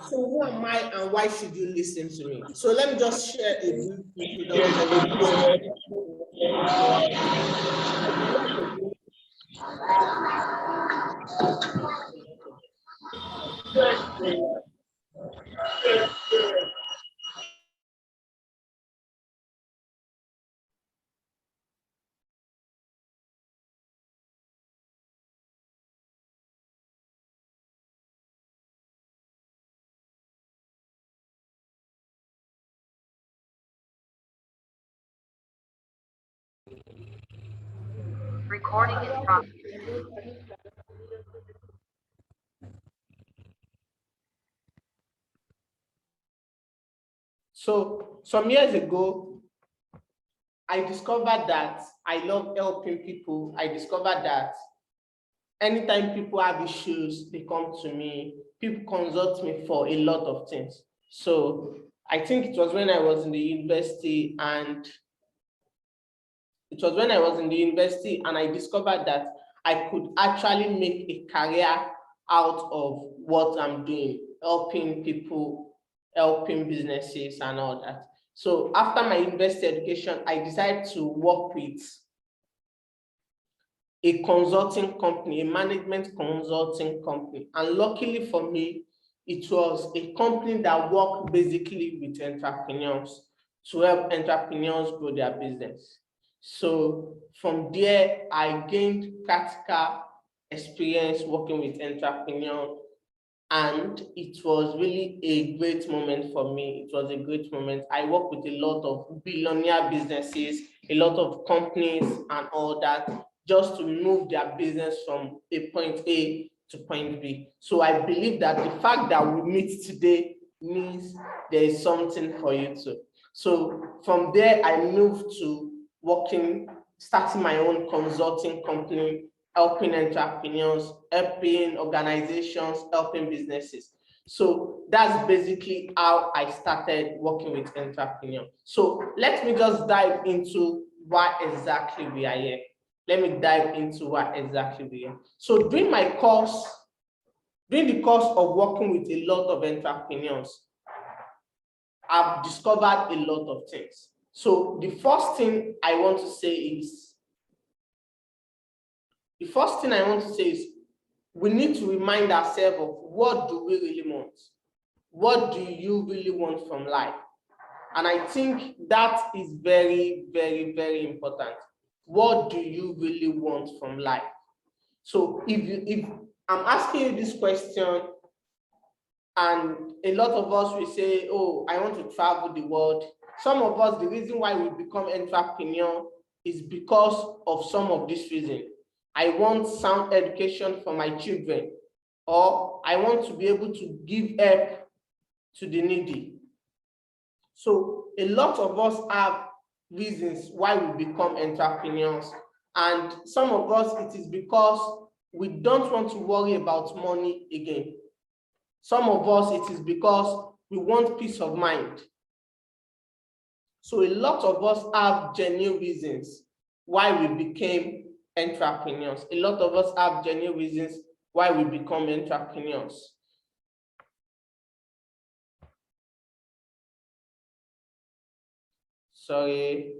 So who am I and why should you listen to me? So let me just share a brief introduction. Recording in progress. So some years ago, I discovered that I love helping people. I discovered that anytime people have issues, they come to me. People consult me for a lot of things. So I think it was when I was in the university and I discovered that I could actually make a career out of what I'm doing, helping people, helping businesses and all that. So after my university education, I decided to work with a consulting company, a management consulting company. And luckily for me, it was a company that worked basically with entrepreneurs to help entrepreneurs grow their business. So from there, I gained practical experience working with entrepreneurs, and it was really a great moment for me. It was a great moment. I work with a lot of billionaire businesses, a lot of companies and all that, just to move their business from a point A to point B. So I believe that the fact that we meet today means there is something for you too. So from there, I moved to starting my own consulting company, helping entrepreneurs, helping organizations, helping businesses. So that's basically how I started working with entrepreneurs. So let me just dive into why exactly we are here. So during the course of working with a lot of entrepreneurs, I've discovered a lot of things. So the first thing I want to say is, we need to remind ourselves of what do we really want? What do you really want from life? And I think that is very, very, very important. What do you really want from life? So if I'm asking you this question, and a lot of us will say, oh, I want to travel the world. Some of us, the reason why we become entrepreneur is because of some of this reason. I want sound education for my children, or I want to be able to give help to the needy. So a lot of us have reasons why we become entrepreneurs. And some of us, it is because we don't want to worry about money again. Some of us, it is because we want peace of mind. So a lot of us have genuine reasons why we became entrepreneurs. A lot of us have genuine reasons why we become entrepreneurs. Sorry.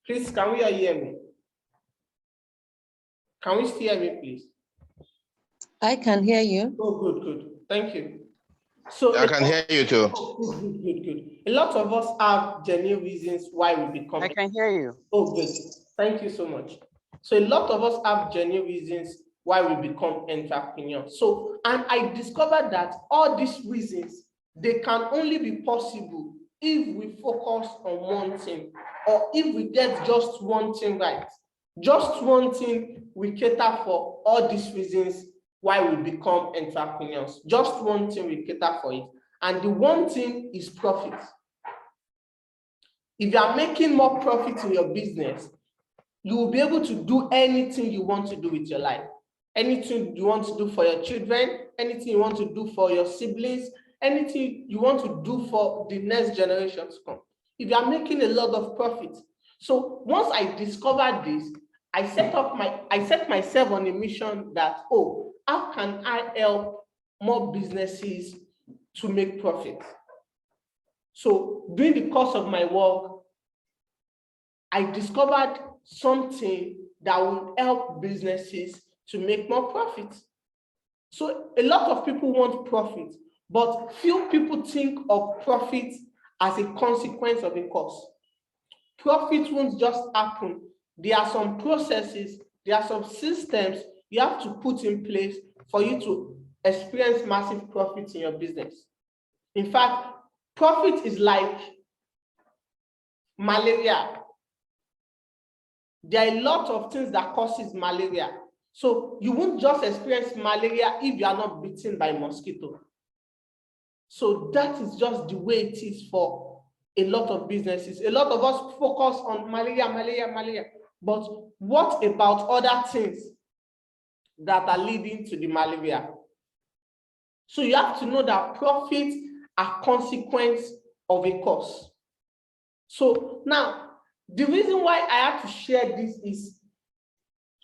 Please, can we hear me? Can we still hear me, please? I can hear you. Oh, good. Thank you. So I can hear you too. Oh, good. A lot of us have genuine reasons why we become. I can hear you. Oh, good. Thank you so much. So a lot of us have genuine reasons why we become entrepreneurs. So, and I discovered that all these reasons, they can only be possible if we focus on one thing. or if we get just one thing right, just one thing, we cater for all these reasons why we become entrepreneurs. Just one thing, we cater for it. And the one thing is profit. If you are making more profit in your business, you will be able to do anything you want to do with your life. Anything you want to do for your children, anything you want to do for your siblings, anything you want to do for the next generation to come. If you are making a lot of profit. So once I discovered this, I set myself on a mission that, oh, how can I help more businesses to make profit? So during the course of my work, I discovered something that will help businesses to make more profit. So a lot of people want profit, but few people think of profit as a consequence of a cost. Profit won't just happen. There are some processes, there are some systems you have to put in place for you to experience massive profits in your business. In fact, profit is like malaria. There are a lot of things that causes malaria. So you won't just experience malaria if you are not bitten by mosquito. So that is just the way it is for a lot of businesses. A lot of us focus on malaria. But what about other things that are leading to the malaria? So you have to know that profits are consequence of a cause. So now, the reason why I have to share this is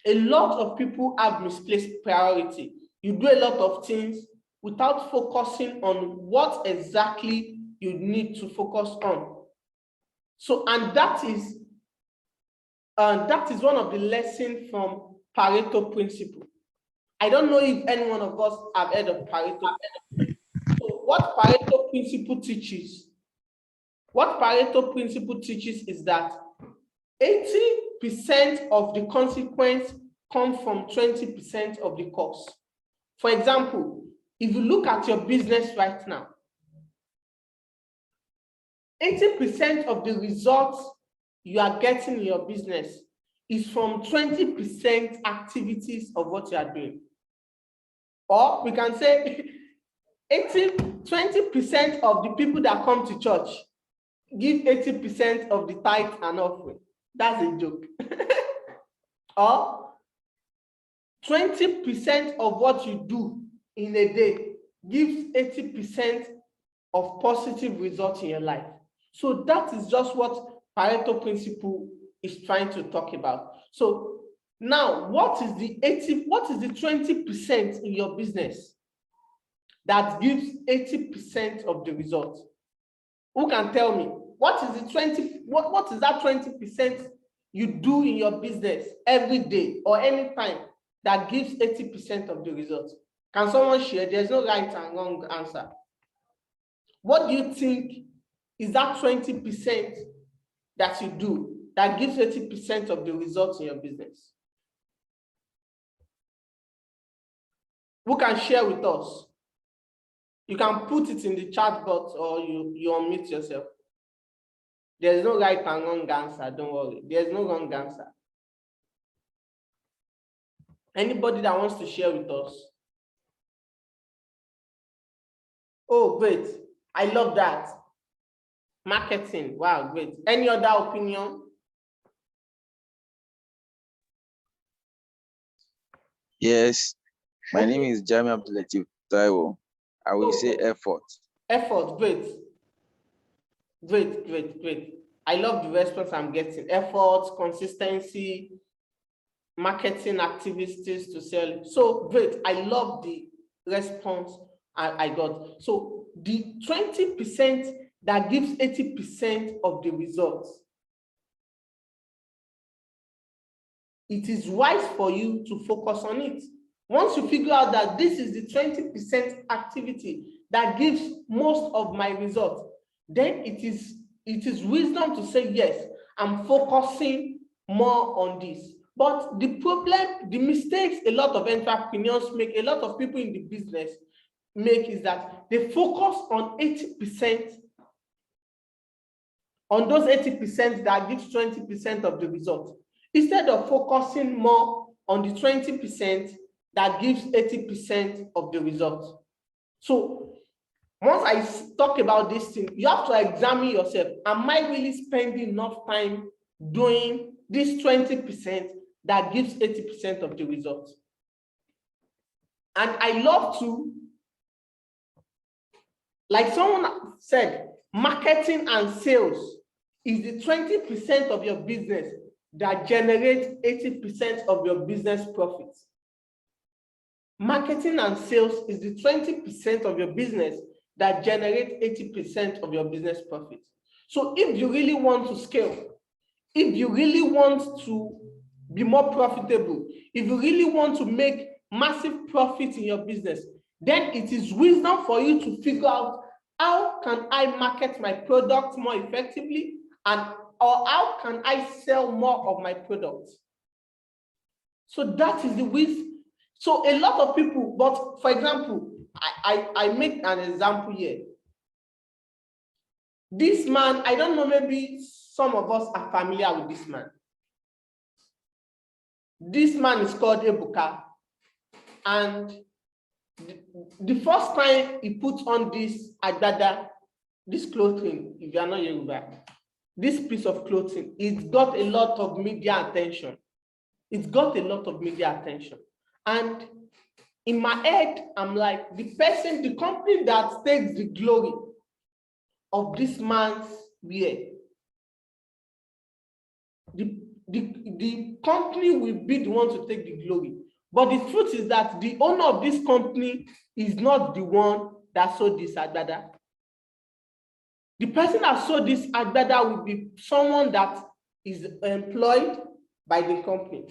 a lot of people have misplaced priority. You do a lot of things without focusing on what exactly you need to focus on. So, and that is one of the lessons from Pareto principle. I don't know if any one of us have heard of Pareto. So what Pareto principle teaches is that 80% of the consequence come from 20% of the cost. For example, if you look at your business right now, 80% of the results you are getting in your business is from 20% activities of what you are doing. Or we can say 20% of the people that come to church give 80% of the tithe and offering. That's a joke. Or 20% of what you do in a day gives 80% of positive results in your life. So that is just what Pareto principle is trying to talk about. So now, what is the 20% in your business that gives 80% of the results? Who can tell me what is that 20% you do in your business every day or any time that gives 80% of the results? Can someone share? There's no right and wrong answer. What do you think is that 20% that you do that gives 80% of the results in your business? Who can share with us? You can put it in the chat box or you unmute yourself. There's no right and wrong answer, don't worry. There's no wrong answer. Anybody that wants to share with us? Oh, great. I love that. Marketing. Wow, great. Any other opinion? Yes, my name is Jami Abdulatif Taiwo. I will say effort. Effort, great. Great. I love the response I'm getting. Effort, consistency, marketing activities to sell. So great. I love the response I got. So the 20% that gives 80% of the results, it is wise for you to focus on it. Once you figure out that this is the 20% activity that gives most of my results, then it is wisdom to say, yes, I'm focusing more on this. But the problem, the mistakes a lot of entrepreneurs make, a lot of people in the business make, is that they focus on 80% on those 80% that gives 20% of the result, instead of focusing more on the 20% that gives 80% of the result. So once I talk about this thing, you have to examine yourself. Am I really spending enough time doing this 20% that gives 80% of the result? And I love to, like someone said, marketing and sales is the 20% of your business that generates 80% of your business profits. Marketing and sales is the 20% of your business that generates 80% of your business profits. So if you really want to scale, if you really want to be more profitable, if you really want to make massive profits in your business, then it is wisdom for you to figure out, how can I market my product more effectively, or how can I sell more of my products? So that is the wisdom. So a lot of people, but for example, I make an example here. This man, I don't know, maybe some of us are familiar with this man. This man is called Ebuka. And the first time he put on this agbada, this clothing, if you are not Yoruba, this piece of clothing, it got a lot of media attention. It got a lot of media attention. And in my head, I'm like, the company that takes the glory of this man's wear, the company will be the one to take the glory. But the truth is that the owner of this company is not the one that sold this agbada. The person that sold this agbada will be someone that is employed by the company.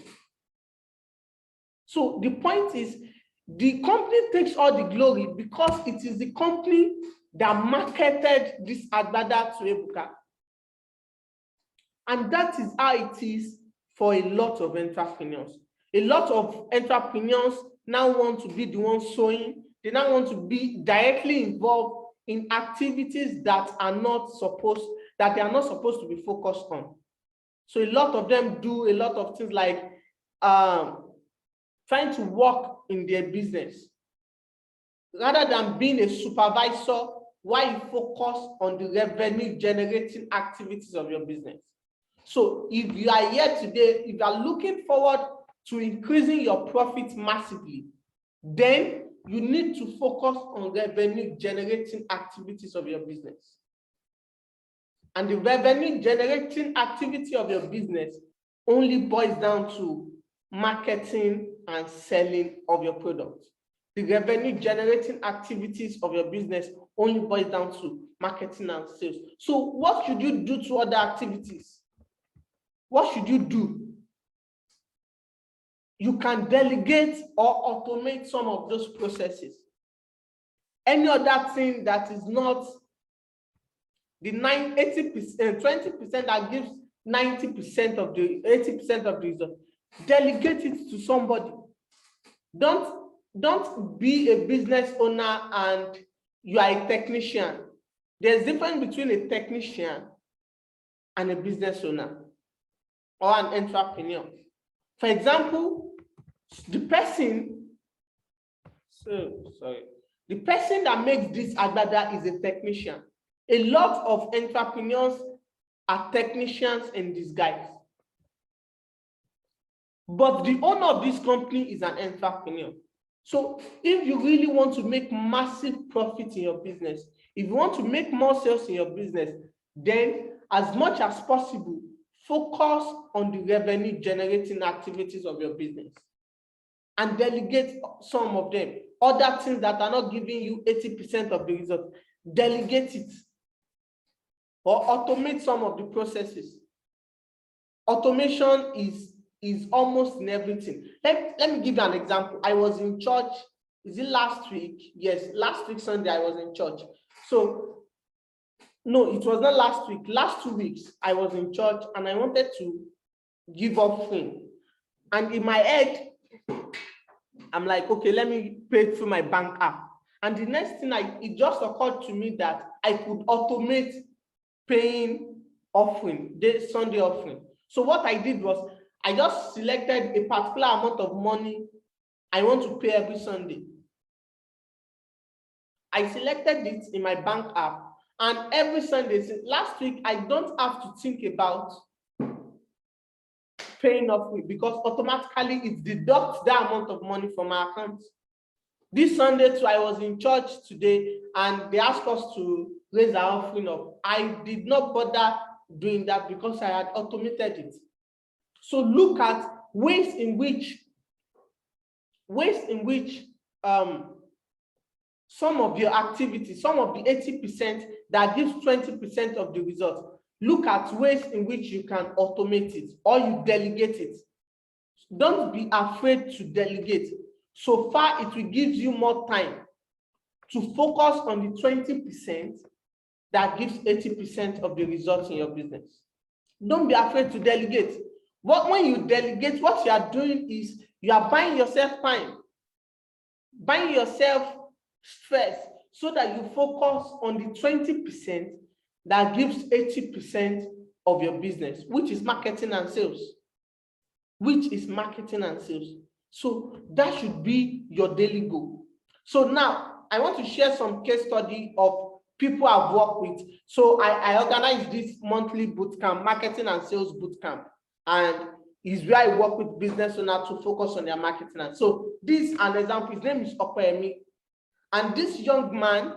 So the point is, the company takes all the glory because it is the company that marketed this agbada to Ebuka. And that is how it is for a lot of entrepreneurs. A lot of entrepreneurs now want to be the ones sewing. They now want to be directly involved in activities that they are not supposed to be focused on. So a lot of them do a lot of things like trying to work in their business. Rather than being a supervisor, why you focus on the revenue generating activities of your business. So if you are here today, if you are looking forward to increasing your profits massively, then you need to focus on revenue generating activities of your business. And the revenue generating activity of your business only boils down to marketing and selling of your products. The revenue generating activities of your business only boils down to marketing and sales. So what should you do to other activities? What should you do? You can delegate or automate some of those processes. Any other thing that is not the 80%, 20% that gives 90% of the 80% of the result, delegate it to somebody. Don't be a business owner and you are a technician. There's a difference between a technician and a business owner or an entrepreneur. For example, the person that makes this agbada is a technician. A lot of entrepreneurs are technicians in disguise. But the owner of this company is an entrepreneur. So if you really want to make massive profit in your business, if you want to make more sales in your business, then as much as possible, focus on the revenue generating activities of your business and delegate some of them. Other things that are not giving you 80% of the result, delegate it or automate some of the processes. Automation is almost in everything. Let me give you an example. I was in church, is it last week? Yes, last week Sunday I was in church. So, no, it was not last week. Last 2 weeks I was in church and I wanted to give offering. And in my head, I'm like, okay, let me pay through my bank app. And the next thing, it just occurred to me that I could automate paying offering, the Sunday offering. So what I did was I just selected a particular amount of money I want to pay every Sunday. I selected it in my bank app, and every Sunday, since last week, I don't have to think about paying offering because automatically it deducts that amount of money from my account. This Sunday too, I was in church today and they asked us to raise our offering up. I did not bother doing that because I had automated it. So look at ways in which some of your activities, some of the 80% that gives 20% of the result, look at ways in which you can automate it or you delegate it. Don't be afraid to delegate. So far, it will give you more time to focus on the 20% that gives 80% of the results in your business. Don't be afraid to delegate. When you delegate, what you are doing is you are buying yourself time, buying yourself stress, so that you focus on the 20% that gives 80% of your business, which is marketing and sales. So that should be your daily goal. So now I want to share some case study of people I've worked with. So I organized this monthly bootcamp, marketing and sales bootcamp, and is where I work with business owners to focus on their marketing. And so this is an example. His name is Opeyemi. And this young man,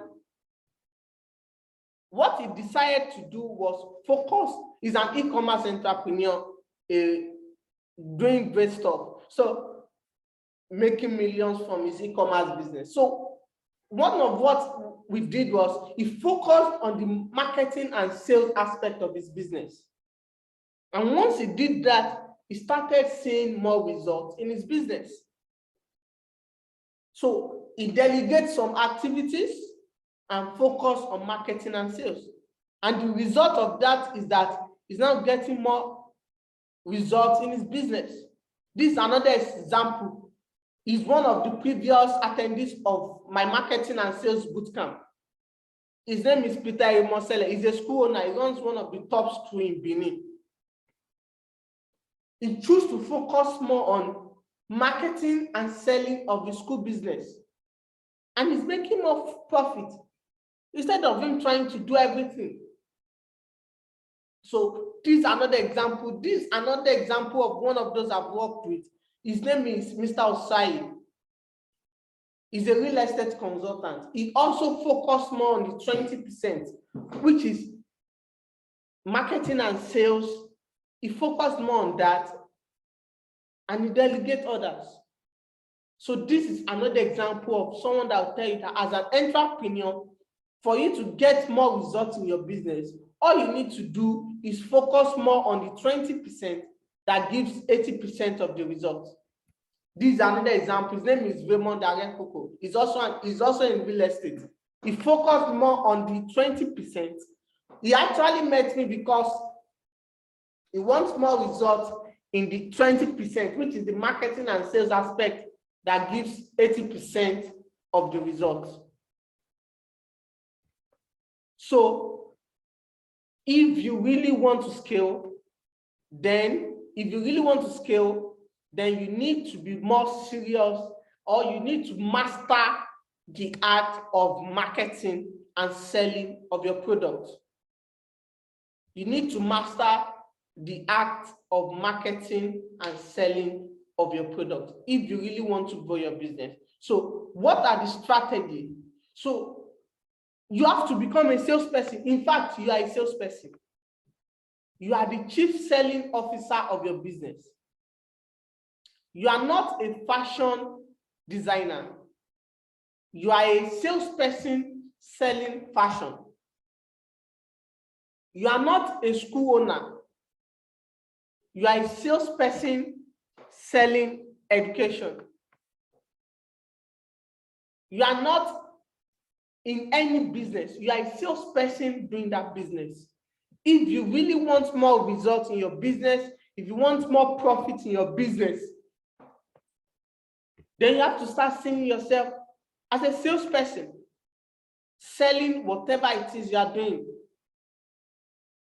what he decided to do was focus. He's an e-commerce entrepreneur, doing great stuff. So making millions from his e-commerce business. So one of what we did was he focused on the marketing and sales aspect of his business. And once he did that, he started seeing more results in his business. So he delegates some activities and focus on marketing and sales. And the result of that is that he's now getting more results in his business. This is another example. He's one of the previous attendees of my marketing and sales bootcamp. His name is Peter Imosele. He's a school owner. He runs one of the top schools in Benin. He chose to focus more on marketing and selling of the school business. And he's making more profit instead of him trying to do everything. So this is another example. This is another example of one of those I've worked with. His name is Mr. Osai. He's a real estate consultant. He also focused more on the 20%, which is marketing and sales. He focused more on that and he delegates others. So this is another example of someone that will tell you that as an entrepreneur, for you to get more results in your business, all you need to do is focus more on the 20% that gives 80% of the results. This is another example. His name is Raymond Arekoko. He's also in real estate. He focused more on the 20%. He actually met me because he wants more results in the 20%, which is the marketing and sales aspect that gives 80% of the results. So if you really want to scale, then you need to be more serious, or you need to master the art of marketing and selling of your product. You need to master the art of marketing and selling of your product if you really want to grow your business. So what are the strategies? So you have to become a salesperson. In fact, you are a salesperson. You are the chief selling officer of your business. You are not a fashion designer. You are a salesperson selling fashion. You are not a school owner. You are a salesperson selling education. You are not in any business. You are a salesperson doing that business. If you really want more results in your business, if you want more profit in your business, then you have to start seeing yourself as a salesperson, selling whatever it is you are doing.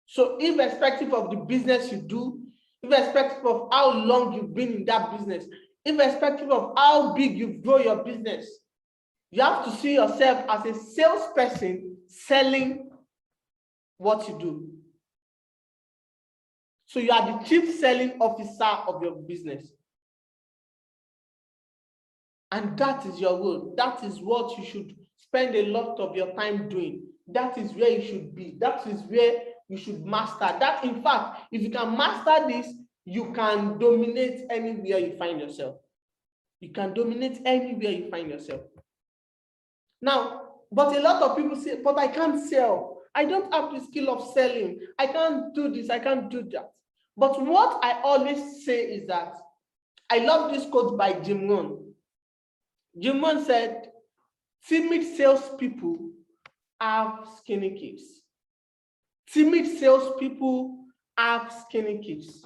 So irrespective of the business you do, irrespective of how long you've been in that business, irrespective of how big you've grown your business, you have to see yourself as a salesperson selling what you do. So you are the chief selling officer of your business. And that is your role. That is what you should spend a lot of your time doing. That is where you should be. That is where you should master. That, in fact, if you can master this, you can dominate anywhere you find yourself. You can dominate anywhere you find yourself. Now, but a lot of people say, but I can't sell. I don't have the skill of selling. I can't do this. I can't do that. But what I always say is that I love this quote by Jim Rohn. Jim Rohn said, timid salespeople have skinny kids. Timid salespeople have skinny kids.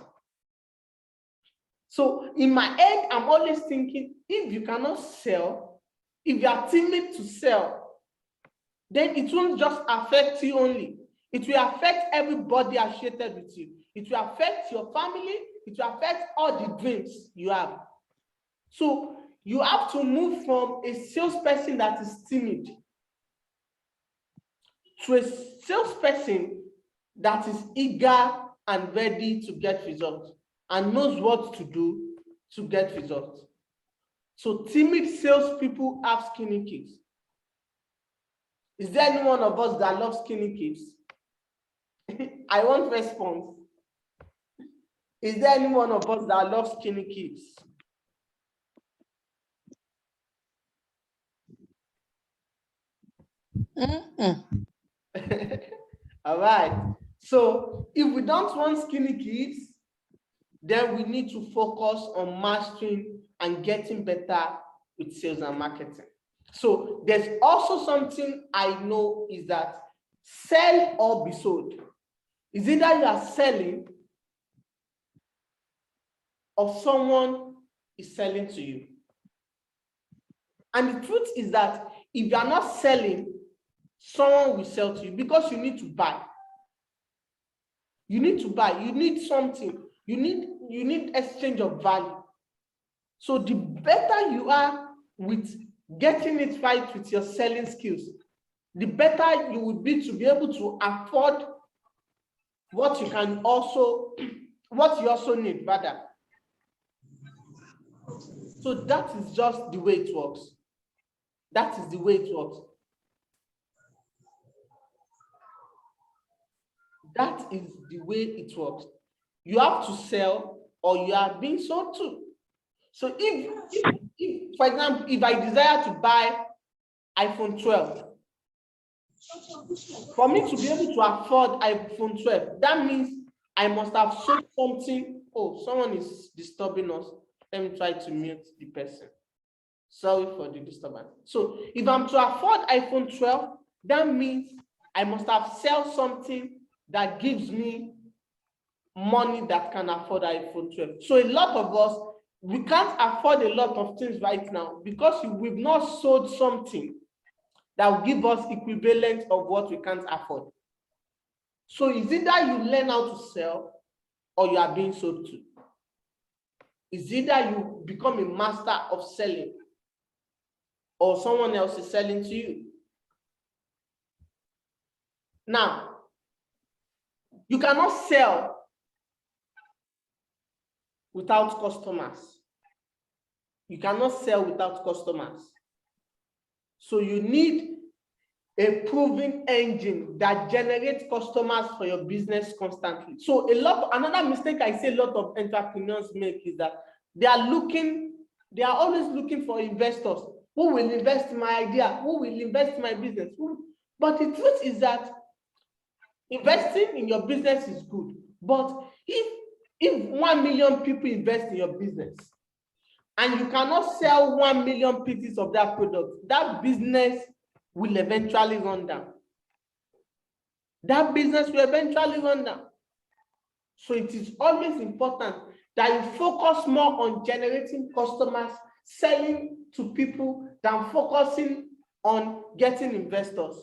So in my head, I'm always thinking, if you cannot sell, if you are timid to sell, then it won't just affect you only. It will affect everybody associated with you. It will affect your family. It will affect all the dreams you have. So you have to move from a salesperson that is timid to a salesperson that is eager and ready to get results and knows what to do to get results. So timid salespeople have skinny kids. Is there any one of us that loves skinny kids? I want response. Is there any one of us that loves skinny kids? All right. So if we don't want skinny kids, then we need to focus on mastering and getting better with sales and marketing. So there's also something I know is that sell or be sold. Is either you are selling or someone is selling to you. And the truth is that if you are not selling, someone will sell to you because you need to buy. You need to buy. You need something. You need exchange of value. So the better you are with getting it right with your selling skills, the better you would be to be able to afford what you can also, what you also need, rather. So that is just the way it works. That is the way it works. That is the way it works. You have to sell or you are being sold to. So if, for example, if I desire to buy iPhone 12, for me to be able to afford iPhone 12, that means I must have sold something. Oh, someone is disturbing us. Let me try to mute the person. Sorry for the disturbance. So if I'm to afford iPhone 12, that means I must have sold something that gives me money that can afford iPhone 12. So a lot of us, we can't afford a lot of things right now because we've not sold something that will give us equivalent of what we can't afford. So it's either you learn how to sell or you are being sold to. It's either you become a master of selling or someone else is selling to you. Now, you cannot sell without customers. You cannot sell without customers. So you need a proven engine that generates customers for your business constantly. So another mistake I see a lot of entrepreneurs make is that they are always looking for investors. Who will invest in my idea? Who will invest in my business? But the truth is that investing in your business is good. But if 1 million people invest in your business and you cannot sell 1 million pieces of that product, that business will eventually run down. That business will eventually run down. So it is always important that you focus more on generating customers, selling to people, than focusing on getting investors.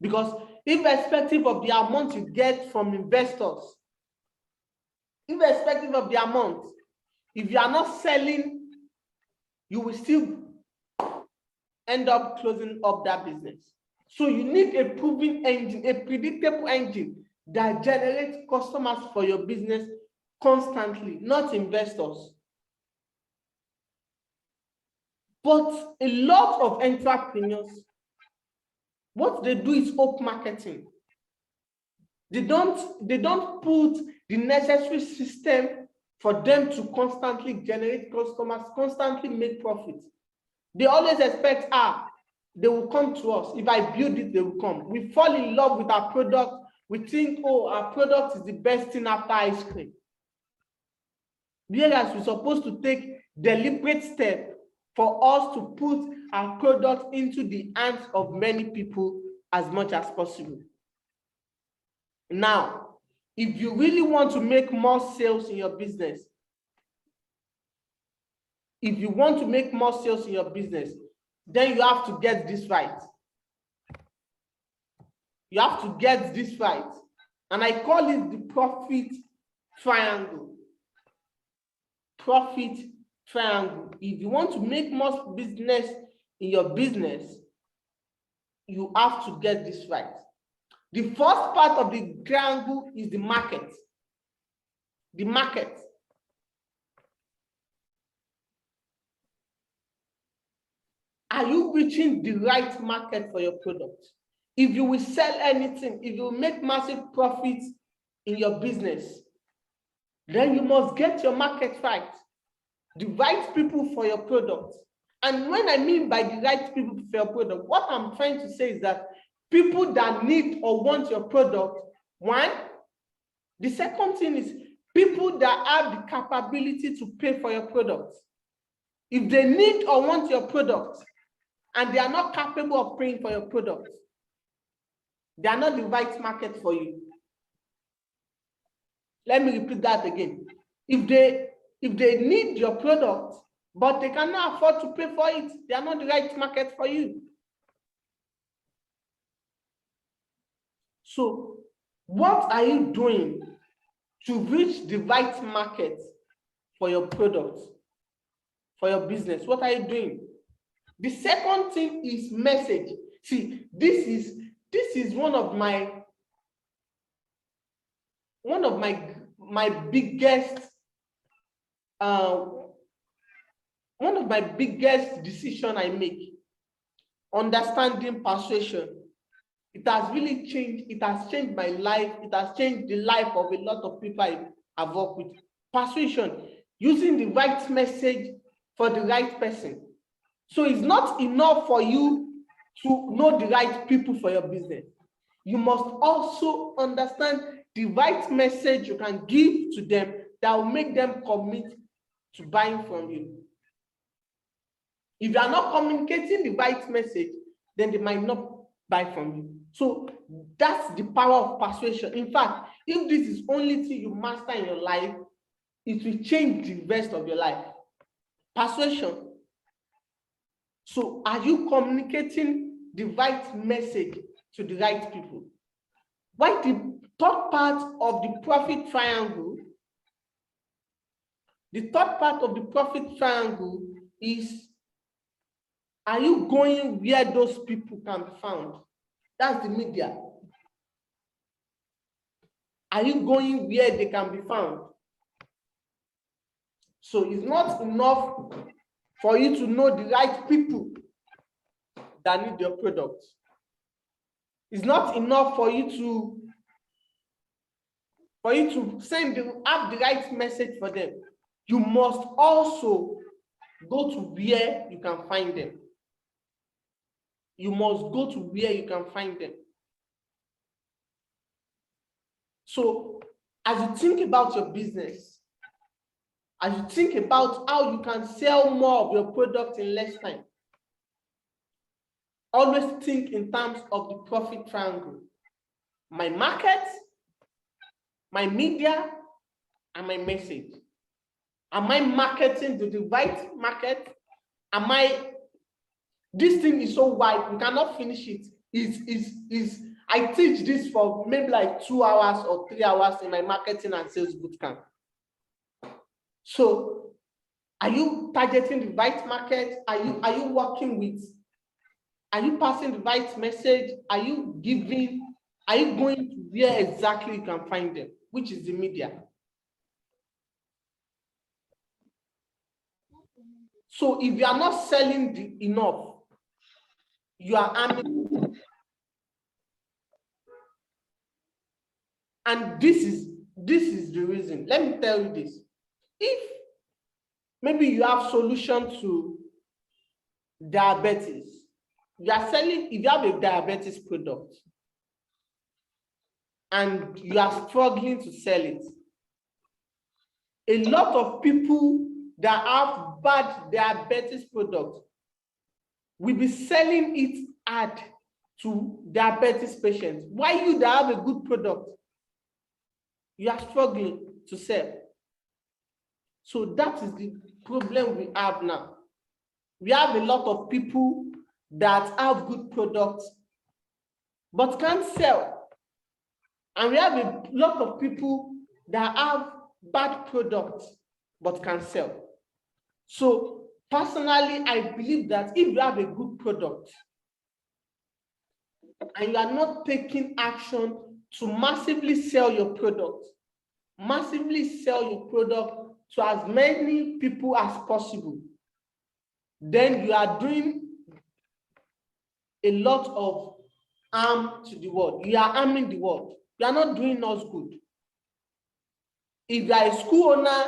Because irrespective of the amount you get from investors, irrespective of the amount, if you are not selling, you will still end up closing up that business. So you need a proven engine, a predictable engine that generates customers for your business constantly, not investors. But a lot of entrepreneurs, what they do is open marketing. They don't put the necessary system for them to constantly generate customers, constantly make profits. They always expect, they will come to us. If I build it, they will come. We fall in love with our product. We think, oh, our product is the best thing after ice cream. Whereas we're supposed to take deliberate steps for us to put our product into the hands of many people as much as possible. Now, if you really want to make more sales in your business, then you have to get this right. You have to get this right. And I call it the profit triangle. Profit triangle. If you want to make more business in your business, you have to get this right. The first part of the triangle is the market. The market. Are you reaching the right market for your product? If you will sell anything, if you will make massive profits in your business, then you must get your market right. The right people for your product. And when I mean by the right people for your product, what I'm trying to say is that people that need or want your product, one. The second thing is people that have the capability to pay for your product. If they need or want your product and they are not capable of paying for your product, they are not the right market for you. Let me repeat that again. If they need your product, but they cannot afford to pay for it, they are not the right market for you. So what are you doing to reach the right market for your product, for your business? What are you doing? The second thing is message. See, this is one of my biggest decision I make. Understanding persuasion. It has really changed. It has changed my life. It has changed the life of a lot of people I've worked with. Persuasion, using the right message for the right person. So it's not enough for you to know the right people for your business. You must also understand the right message you can give to them that will make them commit to buying from you. If you are not communicating the right message, then they might not buy from you. So that's the power of persuasion. In fact, if this is only thing you master in your life, it will change the rest of your life. Persuasion. So are you communicating the right message to the right people? Why the third part of the profit triangle? The third part of the profit triangle is, are you going where those people can be found? That's the media. Are you going where they can be found? So it's not enough for you to know the right people that need your product. It's not enough for you to have the right message for them. You must also go to where you can find them. You must go to where you can find them. So as you think about your business, as you think about how you can sell more of your product in less time, always think in terms of the profit triangle. My market, my media, and my message. Am I marketing to the right market? This thing is so wide, we cannot finish it. I teach this for maybe like 2 hours or 3 hours in my marketing and sales bootcamp. So are you targeting the right market? Are you working with? Are you passing the right message? Are you giving? Are you going to where exactly you can find them, which is the media? So if you are not selling enough, you are arming. And this is the reason. Let me tell you this. If maybe you have solution to diabetes, you are selling, if you have a diabetes product and you are struggling to sell it, a lot of people that have bad diabetes product will be selling it ad to diabetes patients. Why you that have a good product, you are struggling to sell? So that is the problem we have now. We have a lot of people that have good products but can't sell. And we have a lot of people that have bad products but can sell. So personally, I believe that if you have a good product and you are not taking action to massively sell your product to as many people as possible, then you are doing a lot of harm to the world. You are harming the world. You are not doing us good. If you are a school owner,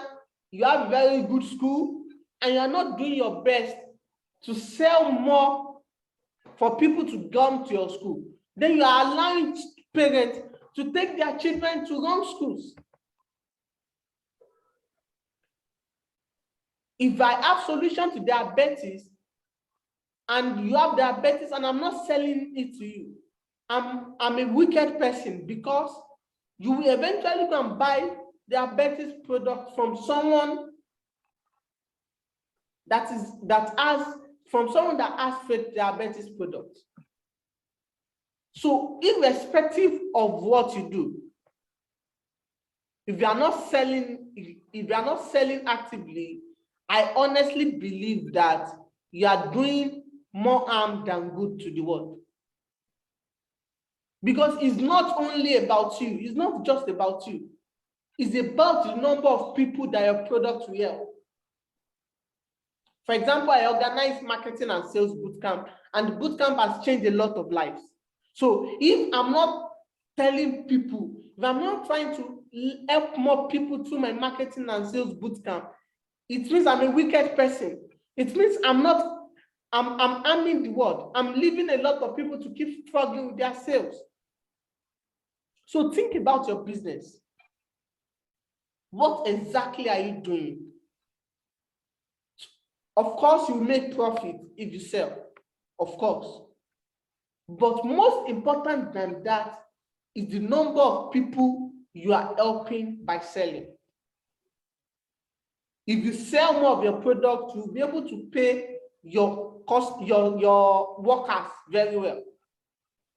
you have very good school, and you are not doing your best to sell more for people to come to your school, then you are allowing parents to take their children to run schools. If I have solution to diabetes and you have diabetes and I'm not selling it to you, I'm a wicked person, because you will eventually go and buy diabetes product from someone that has fake diabetes product. So irrespective of what you do, if you are not selling actively, I honestly believe that you are doing more harm than good to the world. Because it's not only about you, it's not just about you. It's about the number of people that your product will help. For example, I organize marketing and sales bootcamp, and the bootcamp has changed a lot of lives. So if I'm not telling people, if I'm not trying to help more people through my marketing and sales bootcamp, it means I'm a wicked person. It means I'm harming the world. I'm leaving a lot of people to keep struggling with their sales. So think about your business. What exactly are you doing? Of course, you make profit if you sell, of course. But most important than that is the number of people you are helping by selling. If you sell more of your product, you'll be able to pay your workers very well.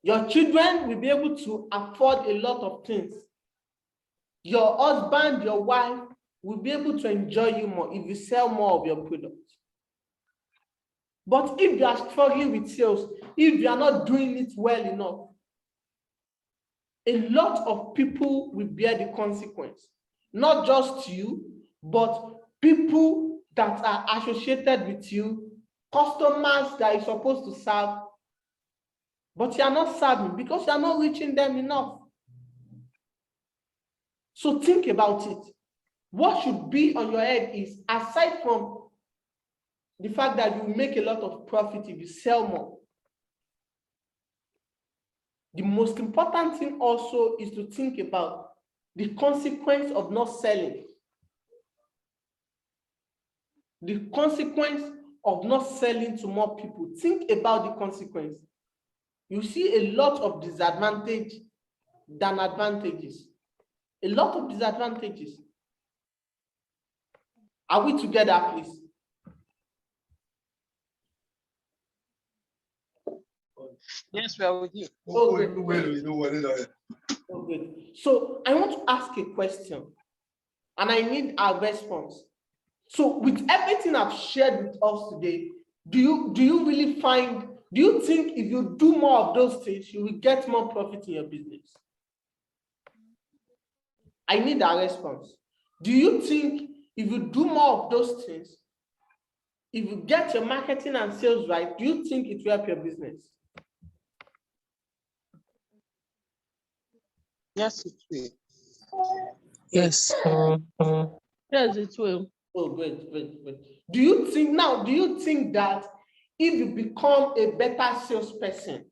Your children will be able to afford a lot of things. Your husband, your wife will be able to enjoy you more if you sell more of your product. But if you are struggling with sales, if you are not doing it well enough, a lot of people will bear the consequence. Not just you, but people that are associated with you, customers that you're supposed to serve, but you are not serving because you are not reaching them enough. So think about it. What should be on your head is, aside from the fact that you make a lot of profit if you sell more, the most important thing also is to think about the consequence of not selling. The consequence of not selling to more people. Think about the consequence. You see a lot of disadvantage than advantages. A lot of disadvantages. Are we together, please? Yes, we are with you. Oh, good. Oh, good. So I want to ask a question, and I need a response. So with everything I've shared with us today, do you really find, do you think if you do more of those things, you will get more profit in your business? I need a response. Do you think if you do more of those things, if you get your marketing and sales right, do you think it will help your business? Yes, it will. Yes. Yes, it will. Oh, great. Do you think that if you become a better salesperson,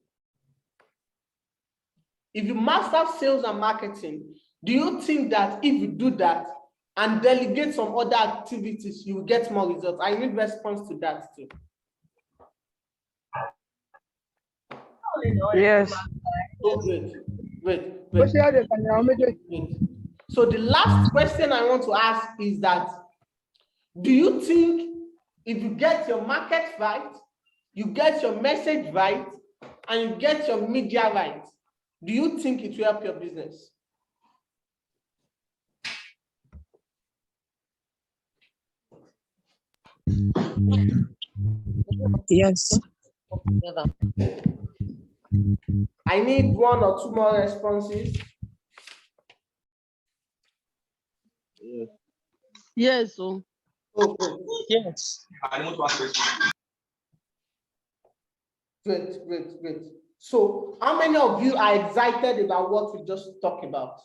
if you master sales and marketing, do you think that if you do that and delegate some other activities, you will get more results? I need response to that too. Yes. Oh, great. So the last question I want to ask is that, do you think if you get your market right, you get your message right, and you get your media right, do you think it will help your business? Yes. I need 1 or 2 more responses. Yes. Oh. Okay. Yes. Great. So how many of you are excited about what we just talked about?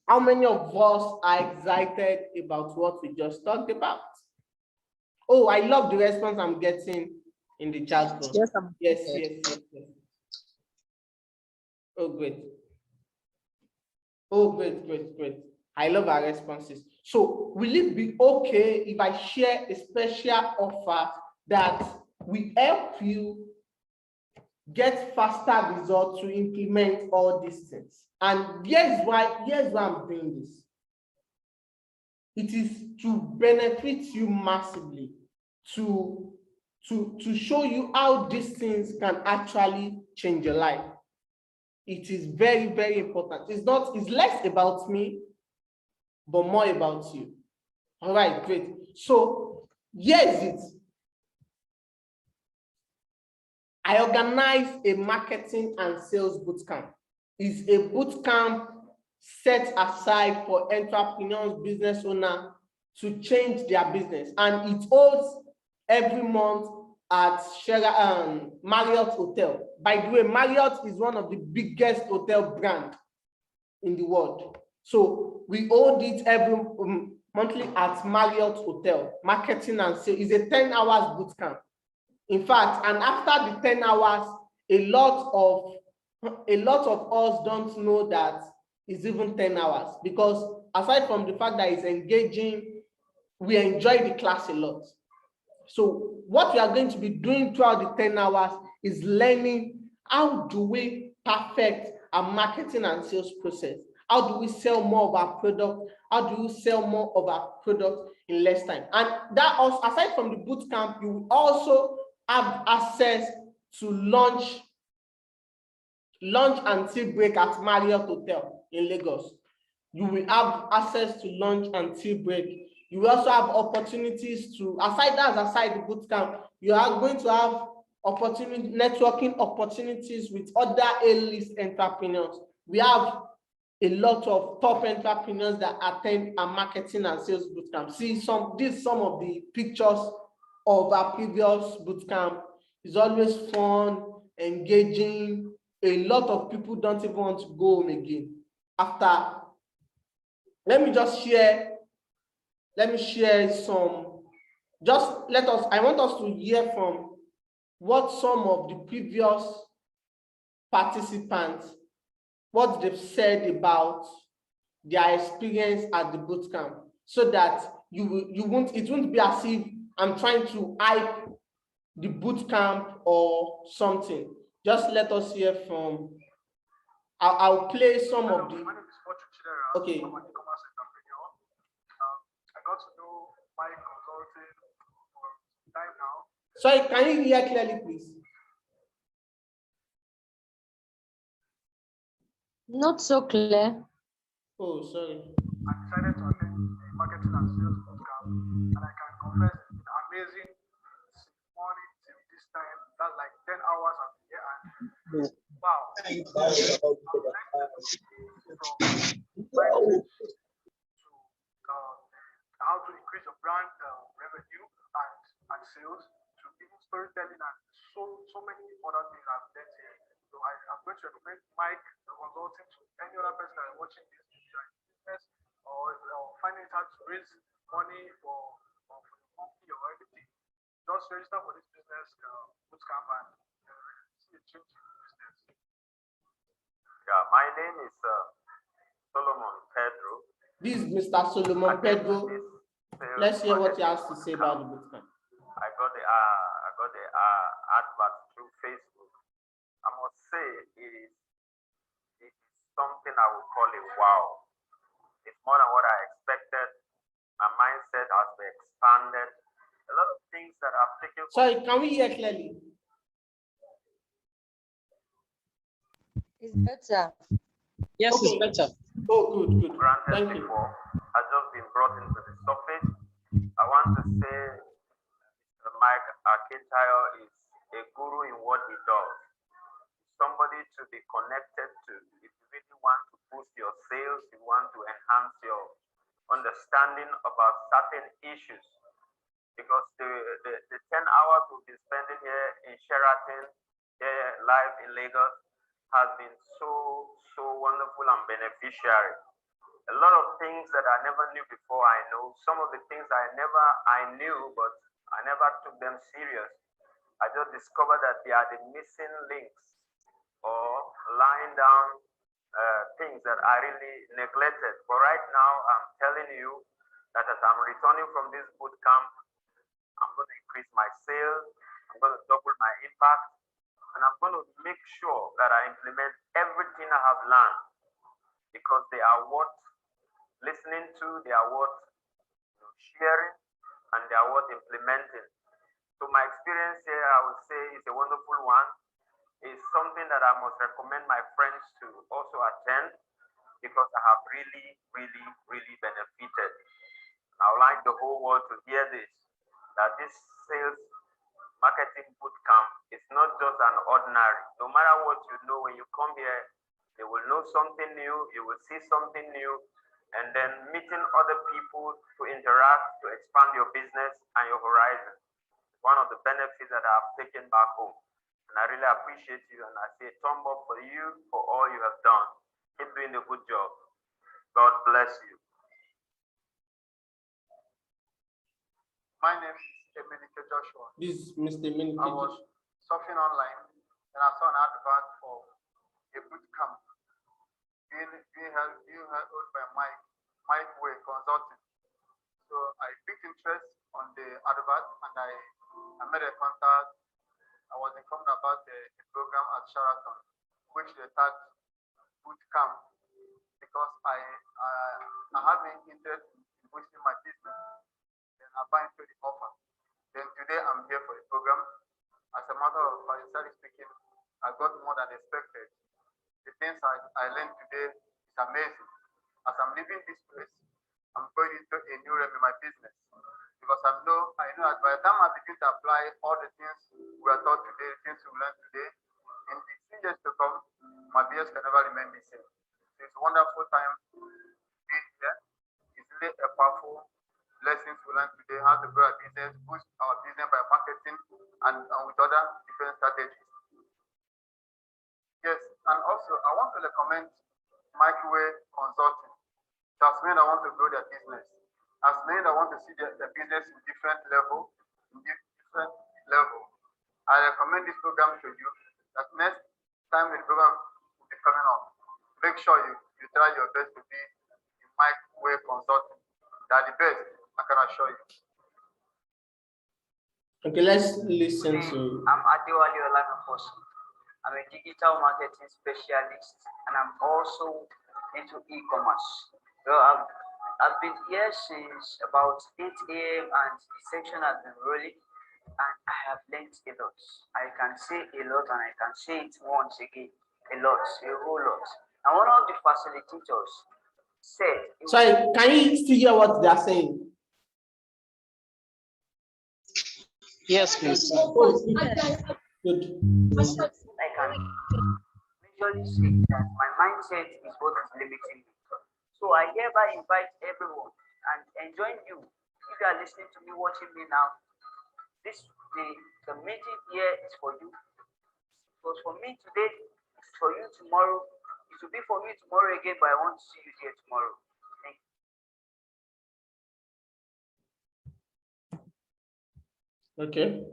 How many of us are excited about what we just talked about? Oh, I love the response I'm getting in the chat box. Yes, Yes. Oh, great. Oh, great. I love our responses. So will it be okay if I share a special offer that will help you get faster results to implement all these things? And here's why I'm doing this. It is to benefit you massively, to show you how these things can actually change your life. It is very important. It's less about me, but more about you. All right, great. So here's it. I organize a marketing and sales bootcamp. It's a bootcamp set aside for entrepreneurs, business owners to change their business. And it holds every month at Marriott Hotel. By the way, Marriott is one of the biggest hotel brands in the world. So we hold it every monthly at Marriott Hotel. Marketing and sales is a 10 hours bootcamp. In fact, and after the 10 hours, a lot of us don't know that it's even 10 hours, because aside from the fact that it's engaging, we enjoy the class a lot. So what we are going to be doing throughout the 10 hours is learning how do we perfect our marketing and sales process. How do we sell more of our product? How do we sell more of our product in less time? And that also, aside from the bootcamp, you will also have access to lunch and tea break at Marriott Hotel in Lagos. You will have access to lunch and tea break. You will also have opportunities to, aside the bootcamp, you are going to have networking opportunities with other A-list entrepreneurs. We have a lot of top entrepreneurs that attend our marketing and sales bootcamp. See, some of the pictures of our previous bootcamp. It's always fun, engaging. A lot of people don't even want to go home again after. Let me share some. I want us to hear from what some of the previous participants, what they've said about their experience at the bootcamp, so that it won't be as if I'm trying to hype the bootcamp or something. Just let us hear from. I'll play some of the. My name is Patrick Chidera. Okay. I'm an e-commerce entrepreneur. I got to know buying consulting from Sorry, can you hear clearly, please? Not so clear. Oh, sorry. I decided to attend the marketing and sales bootcamp, and I can confess it's been amazing since morning till this time. That's like 10 hours of the year, and wow. How to increase your brand revenue and sales to even storytelling and so many other things I've learned here. So I'm going to recommend Mike consulting to any other person that is watching this business or finding it hard to raise money for your company or anything. Just register for this business bootcamp and see a change in business. Yeah, my name is Solomon Pedro. This is Mr. Solomon Pedro. Let's hear what he has to say about the bootcamp. I got the advert through Facebook. I must say it is something I would call a wow. It's more than what I expected. My mindset has been expanded. A lot of things that I've taken. Sorry, can we hear clearly? It's better. Yes, Okay. it's better. Oh, good. Granted Thank you. before has just been brought into the surface. I want to say Mike Akintayo is a guru in what he does. Somebody to be connected to. If you really want to boost your sales, you want to enhance your understanding about certain issues. Because the 10 hours we've been spending here in Sheraton, here live in Lagos, has been so wonderful and beneficiary. A lot of things that I never knew before I know. Some of the things I knew, but I never took them serious. I just discovered that they are the missing links or lying down things that I really neglected. But right now, I'm telling you that as I'm returning from this boot camp, I'm going to increase my sales, I'm going to double my impact, and I'm going to make sure that I implement everything I have learned because they are worth listening to, they are worth sharing, and they are worth implementing. So my experience here, I would say, is a wonderful one. It's something that I must recommend my friends to also attend because I have really benefited. I would like the whole world to hear this, that this sales marketing bootcamp is not just an ordinary. No matter what you know, when you come here, you will know something new, you will see something new, and then meeting other people to interact, to expand your business and your horizon. One of the benefits that I've taken back home. And I really appreciate you, and I say thumb up for you for all you have done. Keep doing a good job. God bless you. My name is Emenike Joshua. This is Mr. Emenike. I was surfing online and I saw an advert for a boot camp being held by Mike Way Consulting. So I picked interest on the advert and I made a contact. I was informed about the program at Sheraton, which they tagged boot camp because I have an interest in boosting my business. Then I buy into the offer. Then today I'm here for the program. As a matter of fact, sincerely speaking, I got more than expected. The things I learned today is amazing. As I'm leaving this place, I'm going into a new realm in my business because I know that by the time I begin to apply all the things we are taught today, the things we learned today, in the 3 years to come, my business can never remain the same. So it's a wonderful time being here. It's really a powerful lessons we learned today, how to grow our business, boost our business by marketing and with other different strategies. Yes, and also I want to recommend Microwave Consulting. That's men that want to grow their business. As men that want to see their business in different level, I recommend this program to you. That next time the program will be coming up, make sure you try your best to be in Microwave Consulting. They are the best, I can assure you. Okay, let's listen to. I'm Adewale Olamipos. I'm a digital marketing specialist and I'm also into e-commerce. So I've been here since about 8 a.m. and the section has been rolling. and I have learned a lot. I can say a lot and I can say it once again. A lot, a whole lot. And one of the facilitators said, Sorry, can you still hear what they are saying? Yes, please. Oh, good. I can majorly say that my mindset is what is limiting me. So I hereby invite everyone and enjoin you, if you are listening to me, watching me now, this the meeting here is for you. It was for me today, it's for you tomorrow. It will be for me tomorrow again, but I want to see you here tomorrow. Thank you. Okay.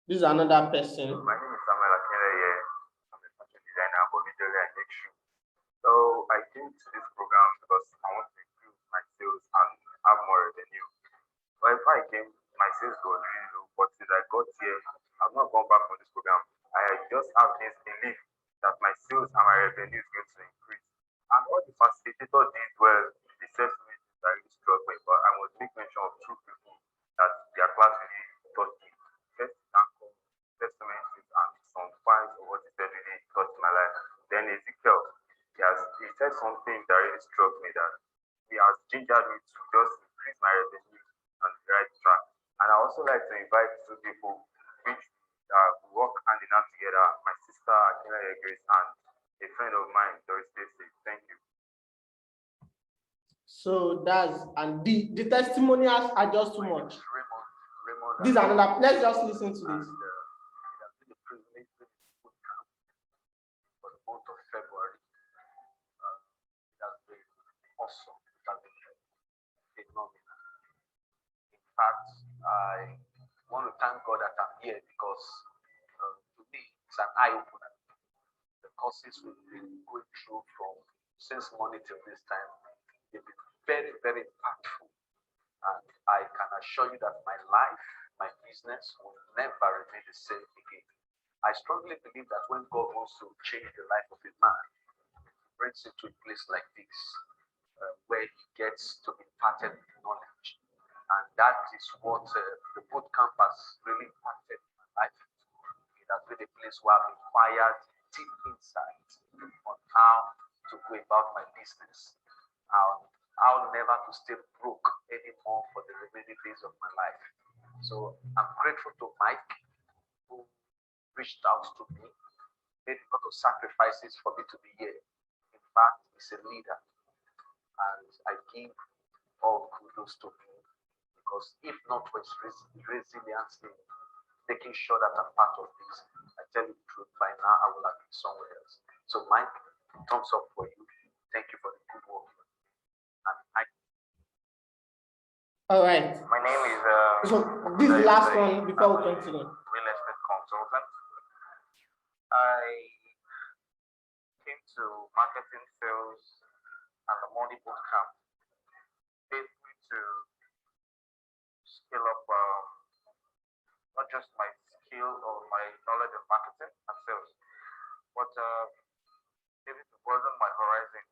This is another person. My name is Samuel Akinleye. I'm a fashion designer, but majorly I make shoes. So I came to this program because I want to improve my sales and have more revenue. But before I came, my sales was really low. But since I got here, I've not gone back from this program. I just have this belief that my sales and my revenue is going to increase. And all the facilitators did well. They said to me that really struck me. But I must make mention of two people that their class really touched me. First, Uncle, Testament, and some parts of what he said really touched my life. Then Ezekiel, he said something that really struck me, that he has gingered me to just increase my revenue on the right track. And I also like to invite two people which we work hand in hand together, my sister Akina Grace and a friend of mine, Doris Stacy. Thank you. So that's, and the testimonials are just too much. Raymond, This is another, let's just listen to and this. it has been a privilege to be camp for the month of February. It has been awesome. It has been phenomenal. In fact, I want to thank God that I'm here because to me it's an eye opener. The courses we've been going through from since morning till this time, they've been very, very impactful. And I can assure you that my life, my business will never remain the same again. I strongly believe that when God wants to change the life of a man, he brings him to a place like this, where he gets to be imparted with knowledge. And that is what the boot camp has really impacted my life. It has been a place where I've acquired deep insight on how to go about my business, how never to stay broke anymore for the remaining days of my life. So I'm grateful to Mike, who reached out to me, made a lot of sacrifices for me to be here. In fact, he's a leader, and I give all kudos to him, because if not for his resilience in making sure that I'm part of this, I tell you the truth, by now I will have been somewhere else. So Mike, thumbs up for you. Thank you for the good work. All right. My name is So this is the last one before we continue. Real estate consultant. I came to marketing, sales, and the money boot camp basically to scale up not just my skill or my knowledge of marketing and sales, but maybe to broaden my horizon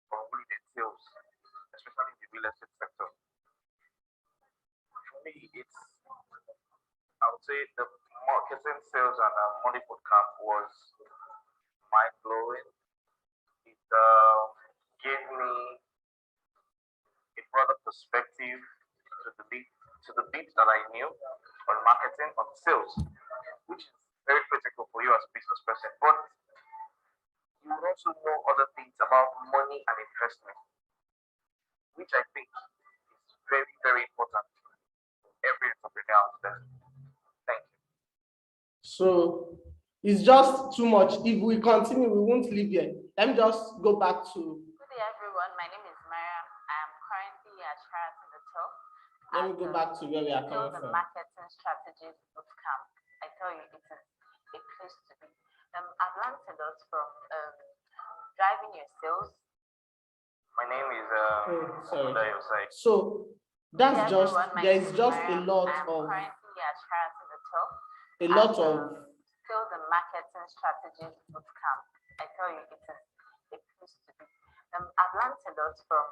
for real estate sales, especially in the real estate sector. For me, I would say the marketing, sales, and money bootcamp was mind blowing. It gave me a broader perspective to the bit that I knew on marketing, on sales, which is very critical for you as a business person. But you will also know other things about money and investment, which I think is very, very important for every entrepreneur out there. Thank you. So it's just too much. If we continue, we won't leave here. Let me just go back to. Good day, everyone. My name is Mara. I'm currently at Sheraton the Top. Let me go back to where we are coming the from. Marketing Strategies Bootcamp. I tell you, it is a place to be. I've learned a lot from driving your sales. My name is sorry. So that's just, there is just a lot of Currently at Sheraton the Top. a lot of Sales and Marketing Strategies Bootcamp. I tell you, it is a place to be. I've learned a lot from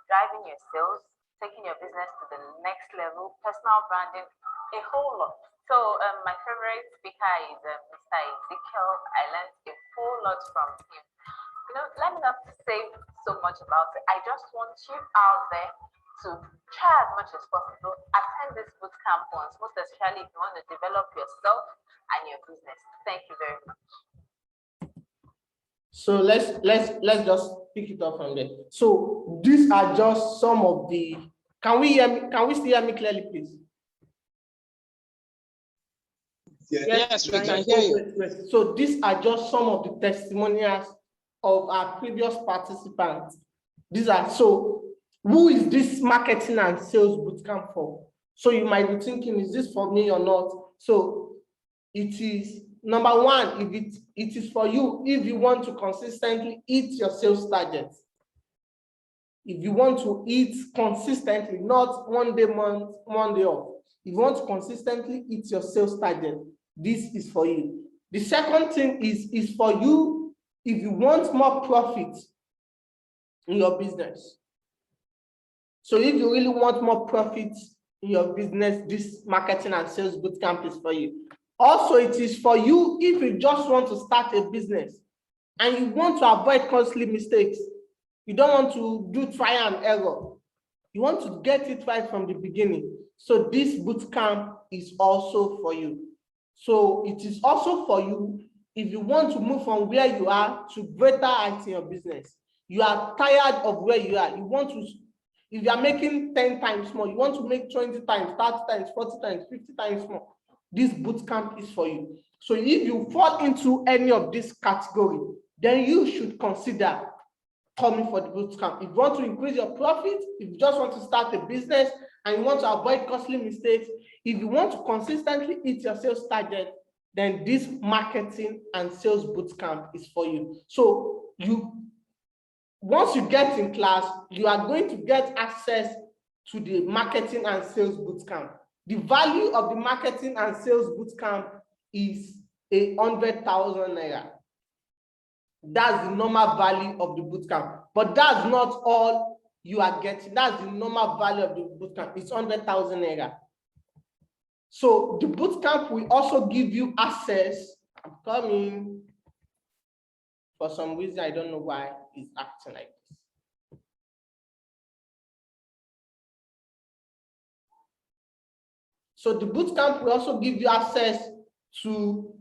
driving your sales, taking your business to the next level, personal branding, a whole lot. So my favorite speaker is Mr. Ezekiel. I learned a whole lot from him. Let me not say so much about it. I just want you out there to try as much as possible, attend this bootcamp once, most especially if you want to develop yourself and your business. Thank you very much. So let's just pick it up from there. So these are just some of the. Can we hear me? Can we still hear me clearly, please? Yes, we can hear you. So these are just some of the testimonials of our previous participants. These are so. Who is this marketing and sales bootcamp for? So you might be thinking, is this for me or not? So it is number one, if it is for you, if you want to consistently hit your sales targets. If you want to eat consistently, not one day off. If you want to consistently hit your sales target, this is for you. The second thing is for you if you want more profit in your business. So if you really want more profit in your business, this marketing and sales bootcamp is for you. Also, it is for you if you just want to start a business and you want to avoid costly mistakes. You don't want to do trial and error. You want to get it right from the beginning. So this bootcamp is also for you. So it is also for you if you want to move from where you are to greater heights in your business. You are tired of where you are. You want to, if you are making 10 times more, you want to make 20 times, 30 times, 40 times, 50 times more. This bootcamp is for you. So if you fall into any of this category, then you should consider coming for the bootcamp. If you want to increase your profit, if you just want to start a business and you want to avoid costly mistakes, if you want to consistently hit your sales target, then this marketing and sales bootcamp is for you. So once you get in class, you are going to get access to the marketing and sales bootcamp. The value of the marketing and sales bootcamp is 100,000 naira. That's the normal value of the bootcamp, but that's not all you are getting. That's the normal value of the bootcamp. It's 100,000 naira. So the bootcamp will also give you access. I'm coming. For some reason, I don't know why it's acting like this. So the bootcamp will also give you access to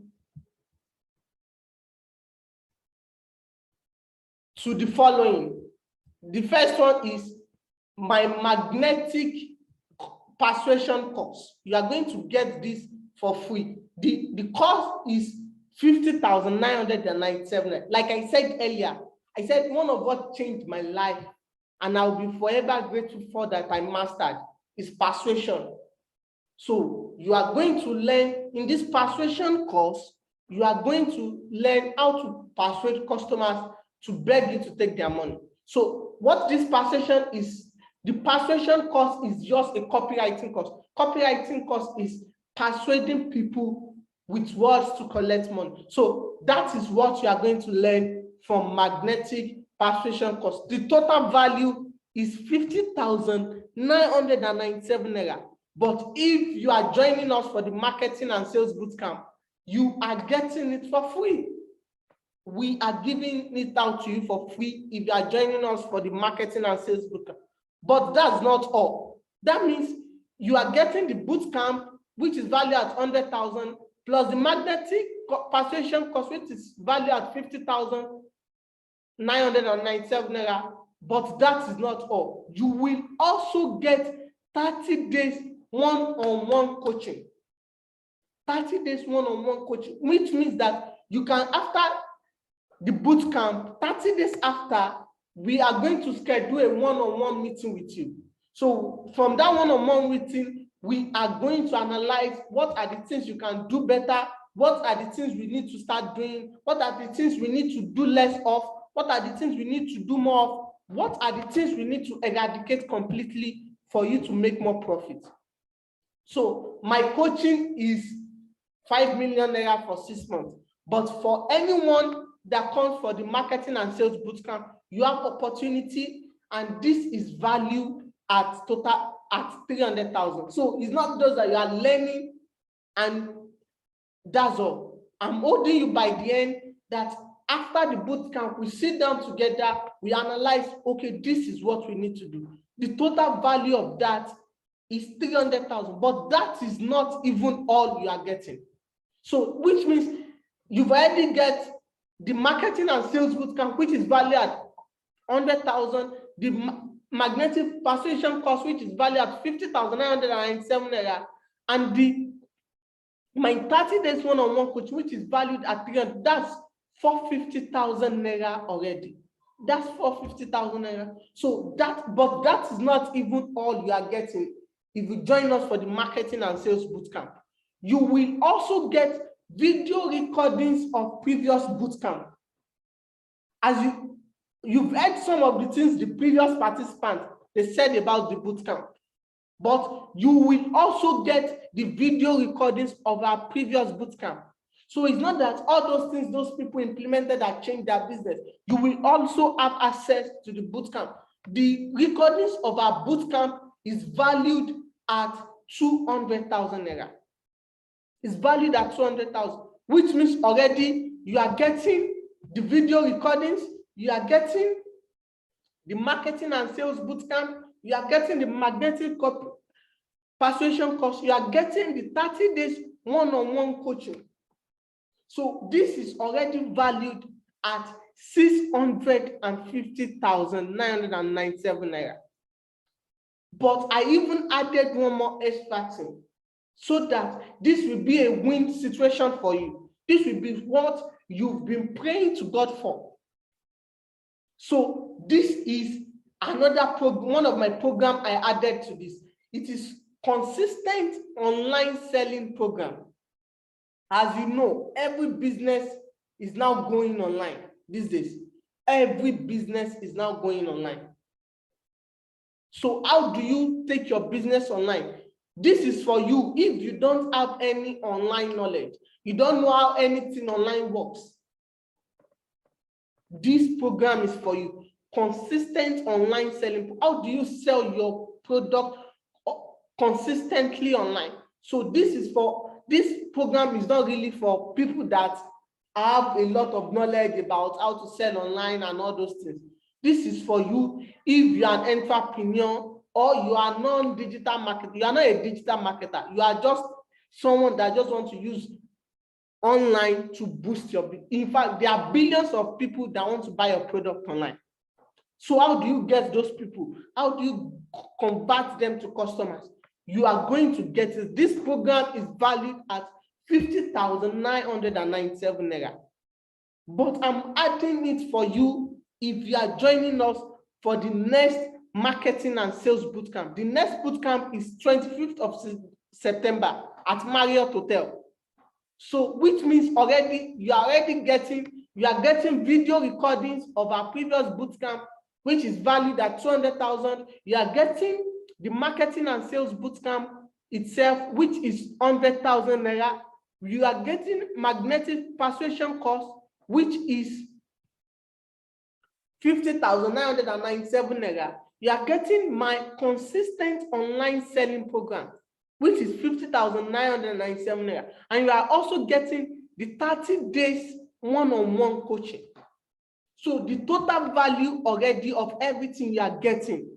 the following. The first one is my magnetic persuasion course. You are going to get this for free. The cost is 50,997. Like I said earlier, I said one of what changed my life, and I'll be forever grateful for that I mastered, is persuasion. So you are going to learn in this persuasion course, you are going to learn how to persuade customers to beg you to take their money. So what this persuasion is, the persuasion course is just a copywriting course. Copywriting course is persuading people with words to collect money. So that is what you are going to learn from magnetic persuasion course. The total value is 50,997 naira. But if you are joining us for the marketing and sales bootcamp, you are getting it for free. We are giving it out to you for free if you are joining us for the marketing and sales bootcamp. But that's not all. That means you are getting the bootcamp, which is valued at 100,000, plus the magnetic persuasion course, which is valued at 50,997 naira. But that is not all. You will also get 30 days one-on-one coaching. 30 days one-on-one coaching, which means that you can, after the boot camp, 30 days after, we are going to schedule a one-on-one meeting with you. So from that one-on-one meeting, we are going to analyze what are the things you can do better, what are the things we need to start doing, what are the things we need to do less of, what are the things we need to do more of, what are the things we need to eradicate completely for you to make more profit. So my coaching is 5 million naira for 6 months. But for anyone that comes for the marketing and sales bootcamp, you have opportunity, and this is value at total at 300,000. So it's not just that you are learning and that's all. I'm holding you by the end that after the boot camp, we sit down together, we analyze, okay, this is what we need to do. The total value of that is 300,000, but that is not even all you are getting. So, which means you've already get the marketing and sales boot camp, which is valued at 100,000, the magnetic persuasion course, which is valued at 50,997 naira, and my 30 days one-on-one coach, which is valued at 300, that's 450,000 naira already. That's 450,000 naira. So but that is not even all you are getting if you join us for the marketing and sales bootcamp. You will also get video recordings of previous bootcamp. As you've heard some of the things the previous participants they said about the bootcamp, but you will also get the video recordings of our previous bootcamp. So it's not that all those things those people implemented that changed their business. You will also have access to the bootcamp. The recordings of our bootcamp is valued at 200,000 naira. It's valued at 200,000, which means already you are getting the video recordings, you are getting the marketing and sales bootcamp, you are getting the magnetic persuasion course, you are getting the 30 days one-on-one coaching. So this is already valued at 650,997 naira. But I even added one more extra thing so that this will be a win situation for you. This will be what you've been praying to God for. So this is another one of my program I added to this. It is consistent online selling program. As you know, every business is now going online these days. Every business is now going online. So how do you take your business online? This is for you if you don't have any online knowledge. You don't know how anything online works. This program is for you. Consistent online selling. How do you sell your product consistently online? So this program is not really for people that have a lot of knowledge about how to sell online and all those things. This is for you if you are an entrepreneur or you are non-digital marketer. You are not a digital marketer. You are just someone that just wants to use online to boost your business. In fact, there are billions of people that want to buy your product online. So how do you get those people? How do you convert them to customers? You are going to get it. This program is valued at 50,997 naira. But I'm adding it for you if you are joining us for the next marketing and sales bootcamp. The next bootcamp is 25th of September at Marriott Hotel. So which means you are getting video recordings of our previous bootcamp, which is valued at 200,000. You are getting the marketing and sales bootcamp itself, which is 100,000 naira. You are getting magnetic persuasion course, which is 50,997 naira. You are getting my consistent online selling program, which is 50,997 naira. And you are also getting the 30 days one-on-one coaching. So the total value already of everything you are getting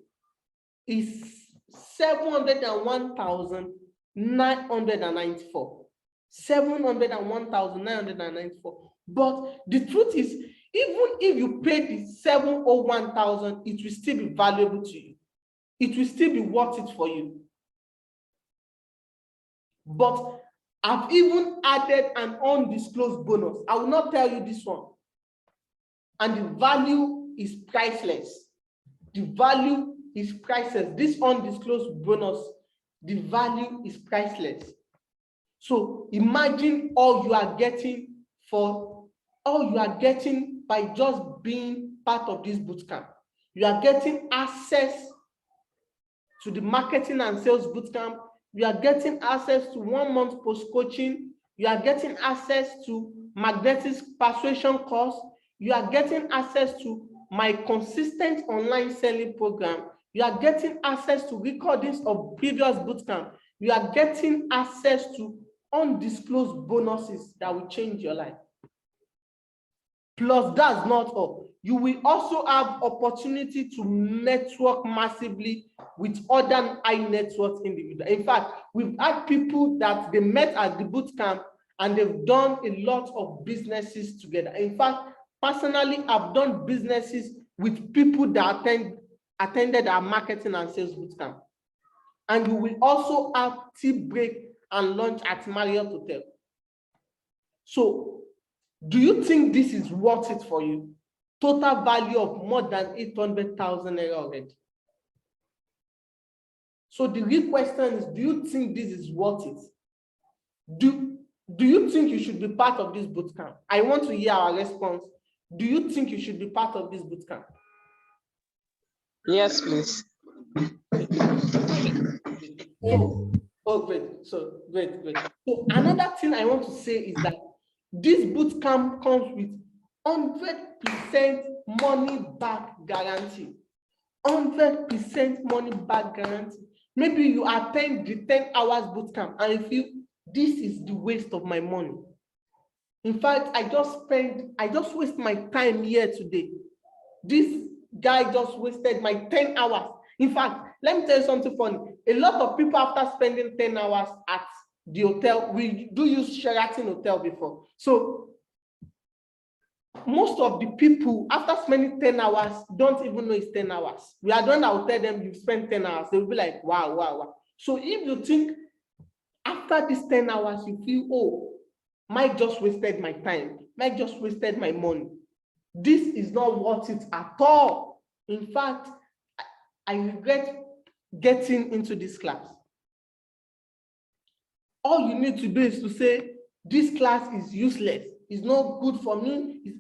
is 701,994. 701,994. But the truth is, even if you pay the 701,000, it will still be valuable to you. It will still be worth it for you. But I've even added an undisclosed bonus. I will not tell you this one. And the value is priceless. The value is priceless. This undisclosed bonus, the value is priceless. So imagine all you are getting by just being part of this bootcamp. You are getting access to the marketing and sales bootcamp. You are getting access to 1 month post-coaching. You are getting access to magnetic persuasion course. You are getting access to my consistent online selling program. You are getting access to recordings of previous bootcamp. You are getting access to undisclosed bonuses that will change your life. Plus, that's not all. You will also have opportunity to network massively with other high net worth individuals. In fact, we've had people that they met at the bootcamp and they've done a lot of businesses together. In fact, personally, I've done businesses with people that attended our marketing and sales bootcamp. And you will also have tea break and lunch at Marriott Hotel. So, do you think this is worth it for you? Total value of more than 800,000 naira already. So the real question is, do you think this is worth it? Do you think you should be part of this bootcamp? I want to hear our response. Do you think you should be part of this bootcamp? Yes, please. Oh, great. So great. So another thing I want to say is that this bootcamp comes with 100% money back guarantee. 100% money back guarantee. Maybe you attend the 10 hours bootcamp and you feel this is the waste of my money. In fact, I just waste my time here today. This guy just wasted my 10 hours. In fact, let me tell you something funny. A lot of people, after spending 10 hours at the hotel, we do use Sheraton Hotel before. So most of the people, after spending 10 hours, don't even know it's 10 hours. We are the one that will tell them you've spent 10 hours. They will be like, wow. So if you think after these 10 hours, you feel, oh, Mike just wasted my time. Mike just wasted my money. This is not worth it at all. In fact, I regret getting into this class. All you need to do is to say, this class is useless. It's not good for me.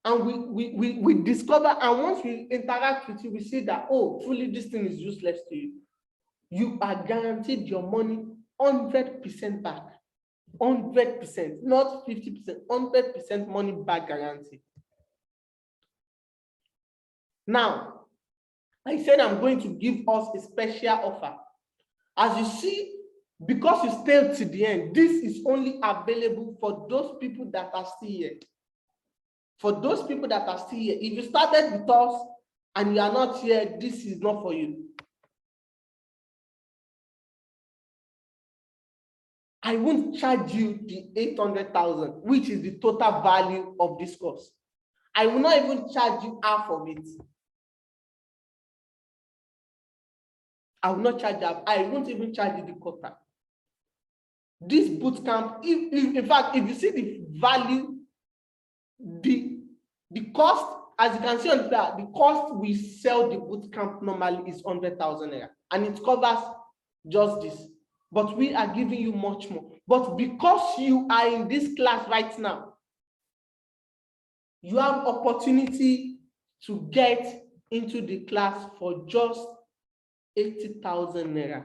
And we discover, and once we interact with you, we see that, oh, truly this thing is useless to you. You are guaranteed your money 100% back. 100%, not 50%, 100% money back guarantee. Now, I said I'm going to give us a special offer. As you see, because you stayed to the end, this is only available for those people that are still here. For those people that are still here, if you started with us and you are not here, this is not for you. I won't charge you the 800,000, which is the total value of this course. I will not even charge you half of it. I will not charge that. I won't even charge you the quarter. This bootcamp, in fact, if you see the value, the cost, as you can see on the cost we sell the bootcamp normally is 100,000 naira, and it covers just this. But we are giving you much more. But because you are in this class right now, you have opportunity to get into the class for just 80,000 naira.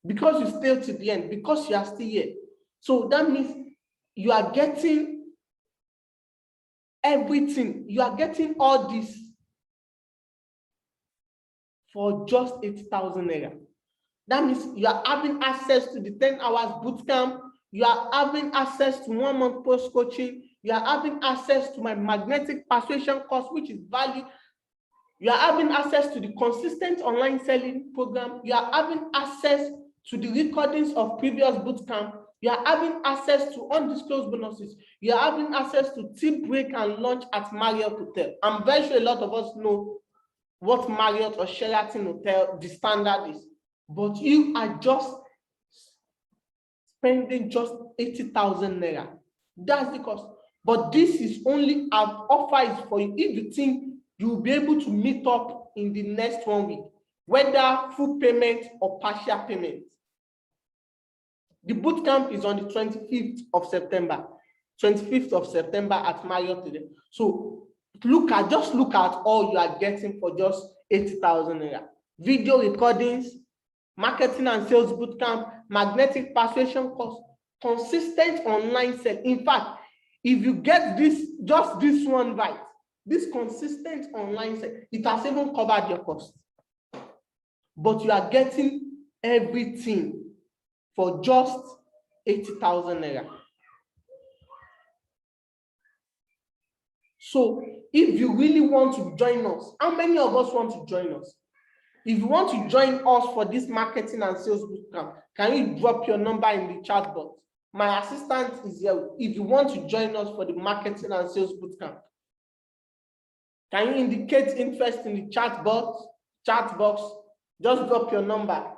Because you stay to the end, because you are still here. So that means you are getting everything. You are getting all this for just 80,000 naira. That means you are having access to the 10 hours bootcamp. You are having access to 1 month post coaching. You are having access to my magnetic persuasion course, which is value. You are having access to the consistent online selling program. You are having access to the recordings of previous bootcamp. You are having access to undisclosed bonuses. You are having access to tea break and lunch at Marriott Hotel. I'm very sure a lot of us know what Marriott or Sheraton Hotel, the standard is. But you are just spending just 80,000 naira. That's the cost. But this is only an offer is for you if you think you will be able to meet up in the next 1 week, whether full payment or partial payment. The bootcamp is on the 25th of September. 25th of September at Marriott today. So just look at all you are getting for just 80,000 naira. Video recordings, marketing and sales bootcamp, magnetic persuasion course, consistent online sale. In fact, if you get this, just this one right, this consistent online sale, it has even covered your cost. but you are getting everything for just 80,000 naira. So if you really want to join us, how many of us want to join us? If you want to join us for this marketing and sales bootcamp, can you drop your number in the chat box? My assistant is here. If you want to join us for the marketing and sales bootcamp, can you indicate interest in the chat box? Just drop your number.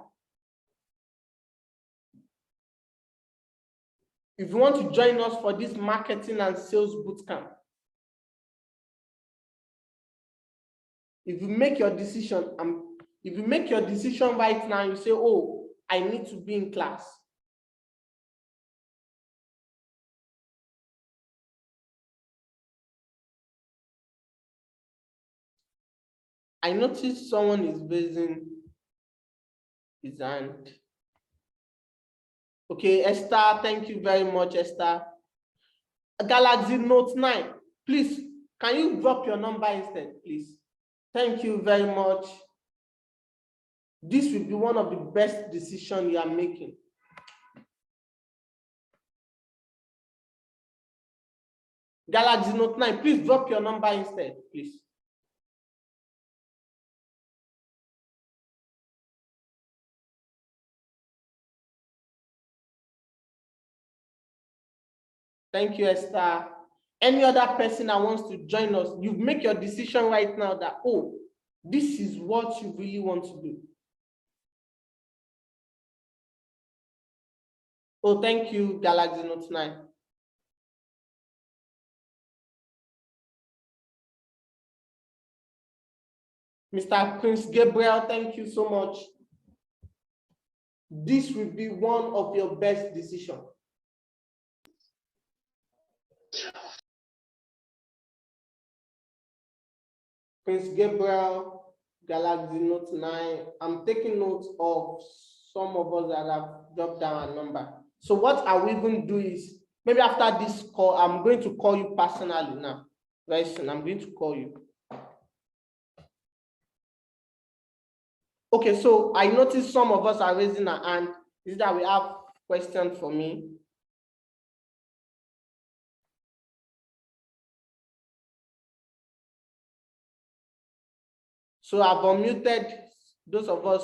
If you want to join us for this marketing and sales bootcamp, if you make your decision, right now, you say, oh, I need to be in class. I noticed someone is raising his hand. Okay, Esther, thank you very much, Esther. Galaxy Note 9, please, can you drop your number instead, please? Thank you very much. This will be one of the best decisions you are making. Galaxy Note 9, please drop your number instead, please. Thank you, Esther. Any other person that wants to join us, you make your decision right now that, oh, this is what you really want to do. Oh, thank you, Galaxy Note 9. Mr. Prince Gabriel, thank you so much. This will be one of your best decisions. Prince Gabriel, Galaxy Note 9. I'm taking notes of some of us that have dropped down a number. So what I will even do is, maybe after this call, I'm going to call you personally now. Very soon, I'm going to call you. Okay, so I noticed some of us are raising our hand. Is that we have questions for me? So I've unmuted those of us.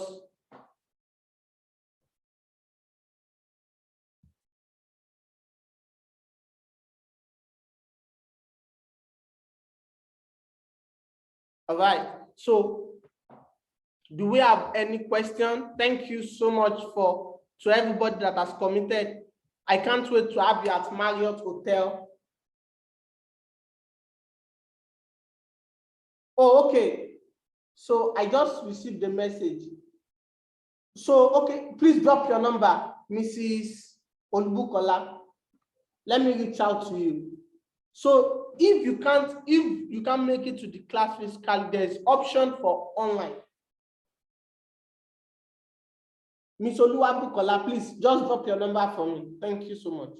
All right, so do we have any question? Thank you so much to everybody that has committed. I can't wait to have you at Marriott Hotel. Oh, okay. So I just received the message. So, okay, please drop your number, Mrs. Olubukola. Let me reach out to you. So if you can't make it to the class physically, there's option for online. Ms. Olubukola, please just drop your number for me. Thank you so much.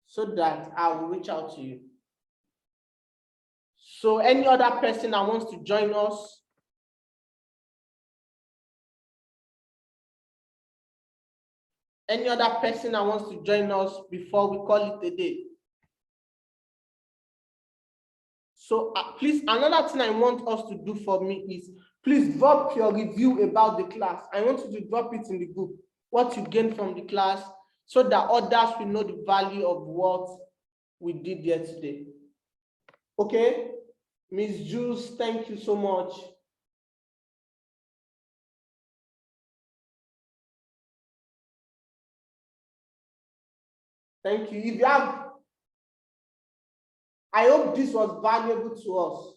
So that I will reach out to you. So any other person that wants to join us, any other person that wants to join us before we call it a day? So please, another thing I want us to do for me is, please drop your review about the class. I want you to drop it in the group, what you gained from the class, so that others will know the value of what we did there today. Okay? Ms. Jules, thank you so much. Thank you. If you have, I hope this was valuable to us.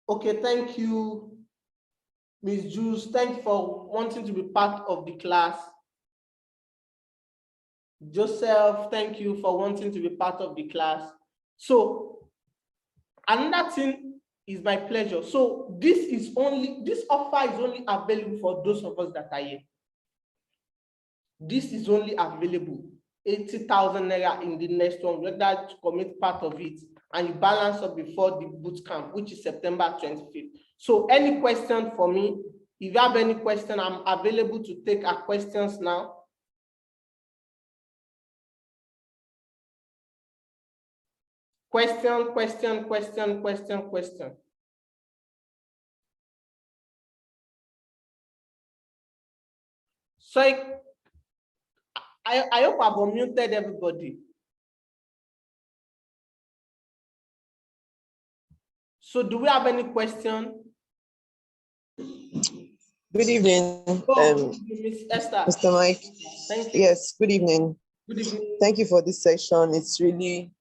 Okay, thank you, Ms. Jules. Thank you for wanting to be part of the class. Joseph, thank you for wanting to be part of the class. So another thing is my pleasure. So this offer is only available for those of us that are here. This is only available 80,000 naira in the next one, whether to commit part of it, and you balance up before the boot camp, which is September 25th. So any question for me? If you have any question, I'm available to take our questions now. Question. So I hope I've unmuted everybody. So do we have any question? Good evening, Ms. Esther. Mr. Mike. Thank you. Yes, good evening. Good evening. Thank you for this session. It's really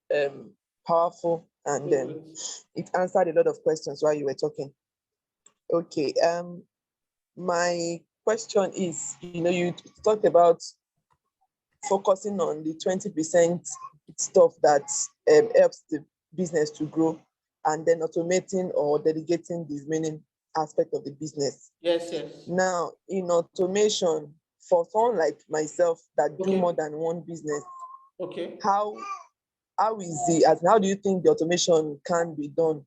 powerful, and it answered a lot of questions while you were talking. Okay, my question is, you talked about focusing on the 20% stuff that helps the business to grow, and then automating or delegating the remaining aspect of the business. Yes. Now, in automation, for someone like myself that do more than one business, how do you think the automation can be done?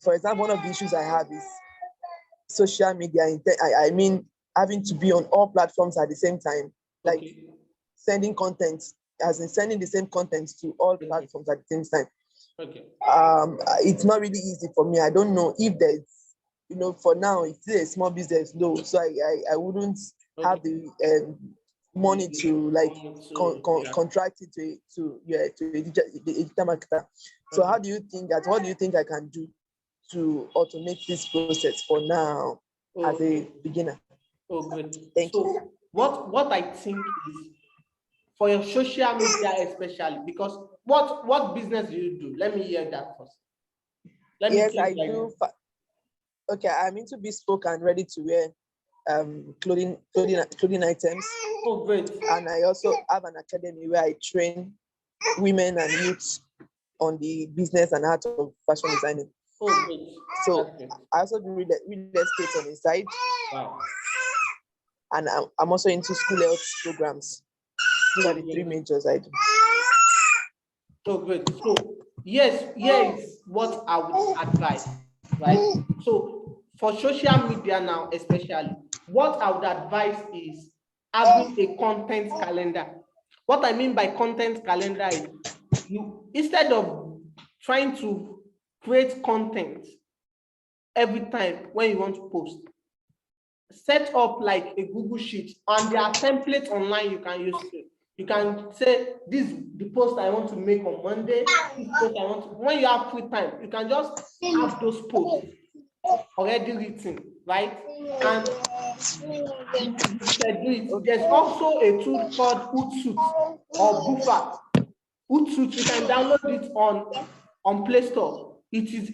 For example, one of the issues I have is social media. I mean, having to be on all platforms at the same time, like sending content, as in sending the same content to all platforms at the same time. It's not really easy for me. I don't know if there's, for now, it's a small business though, so I wouldn't have the money to like contract it to a digital marketer. So what do you think I can do to automate this process for now as a beginner? Good. Thank you. What I think is, for your social media especially, because what business do you do? Let me hear that first. Yes, I do. Okay, I'm into bespoke and ready to wear clothing items. Oh, great. And I also have an academy where I train women and youths on the business and art of fashion designing. Oh, great. So I also do real estate on the side. Wow. And I'm also into school health programs. These are the three majors I do. So great. So yes, here is what I would advise, right? So for social media now, especially, what I would advise is having a content calendar. What I mean by content calendar is, you, instead of trying to create content every time when you want to post, set up like a Google Sheet, and there are templates online you can use to. You can say, this is the post I want to make on Monday. This post I want to, when you have free time, you can just have those posts already written, right? And you schedule it. There's also a tool called Hootsuite or Buffer. Hootsuite, you can download it on Play Store. It is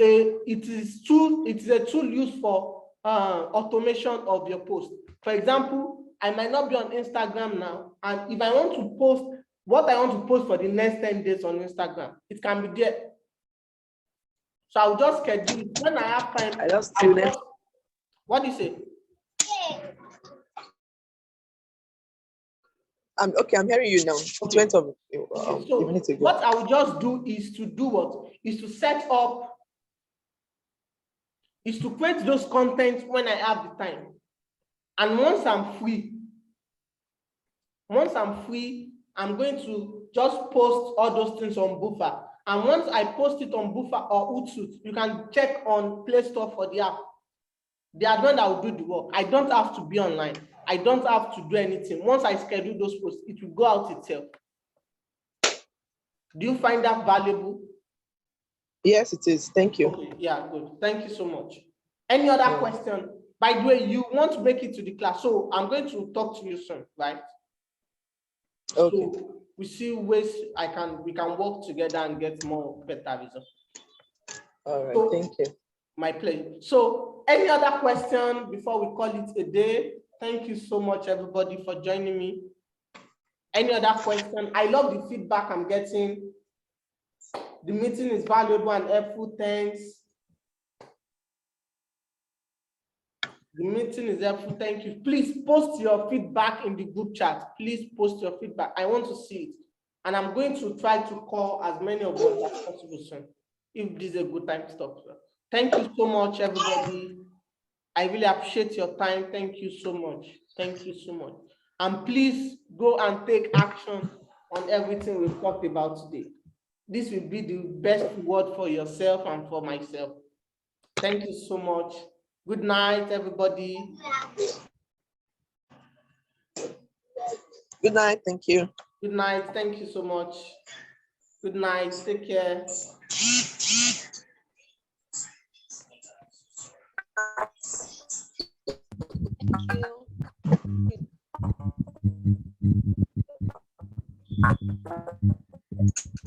a tool used for automation of your post. For example, I might not be on Instagram now, and if I want to post what I want to post for the next 10 days on Instagram, it can be there. So I'll just schedule it when I have time. I just feel it. What do you say? Okay, I'm hearing you now. It went off a minute ago. What I will just do is to do what? Is to set up, is to create those contents when I have the time. And once I'm free, I'm going to just post all those things on Buffer. And once I post it on Buffer or Hootsuite, you can check on Play Store for the app. They are the one that will do the work. I don't have to be online. I don't have to do anything. Once I schedule those posts, it will go out itself. Do you find that valuable? Yes, it is. Thank you. Okay, yeah, good. Thank you so much. Any other question? By the way, you want to make it to the class, so I'm going to talk to you soon, right? Okay. So we see ways we can work together and get more better results. All right, so, thank you. My pleasure. So any other question before we call it a day? Thank you so much, everybody, for joining me. Any other question? I love the feedback I'm getting. The meeting is valuable and helpful. Thanks. The meeting is helpful. Thank you. Please post your feedback in the group chat. Please post your feedback. I want to see it. And I'm going to try to call as many of us as possible soon, if this is a good time to stop. Thank you so much, everybody. I really appreciate your time. Thank you so much. Thank you so much. And please go and take action on everything we've talked about today. This will be the best reward for yourself and for myself. Thank you so much. Good night, everybody. Good night. Thank you. Good night. Thank you so much. Good night. Take care. Thank you.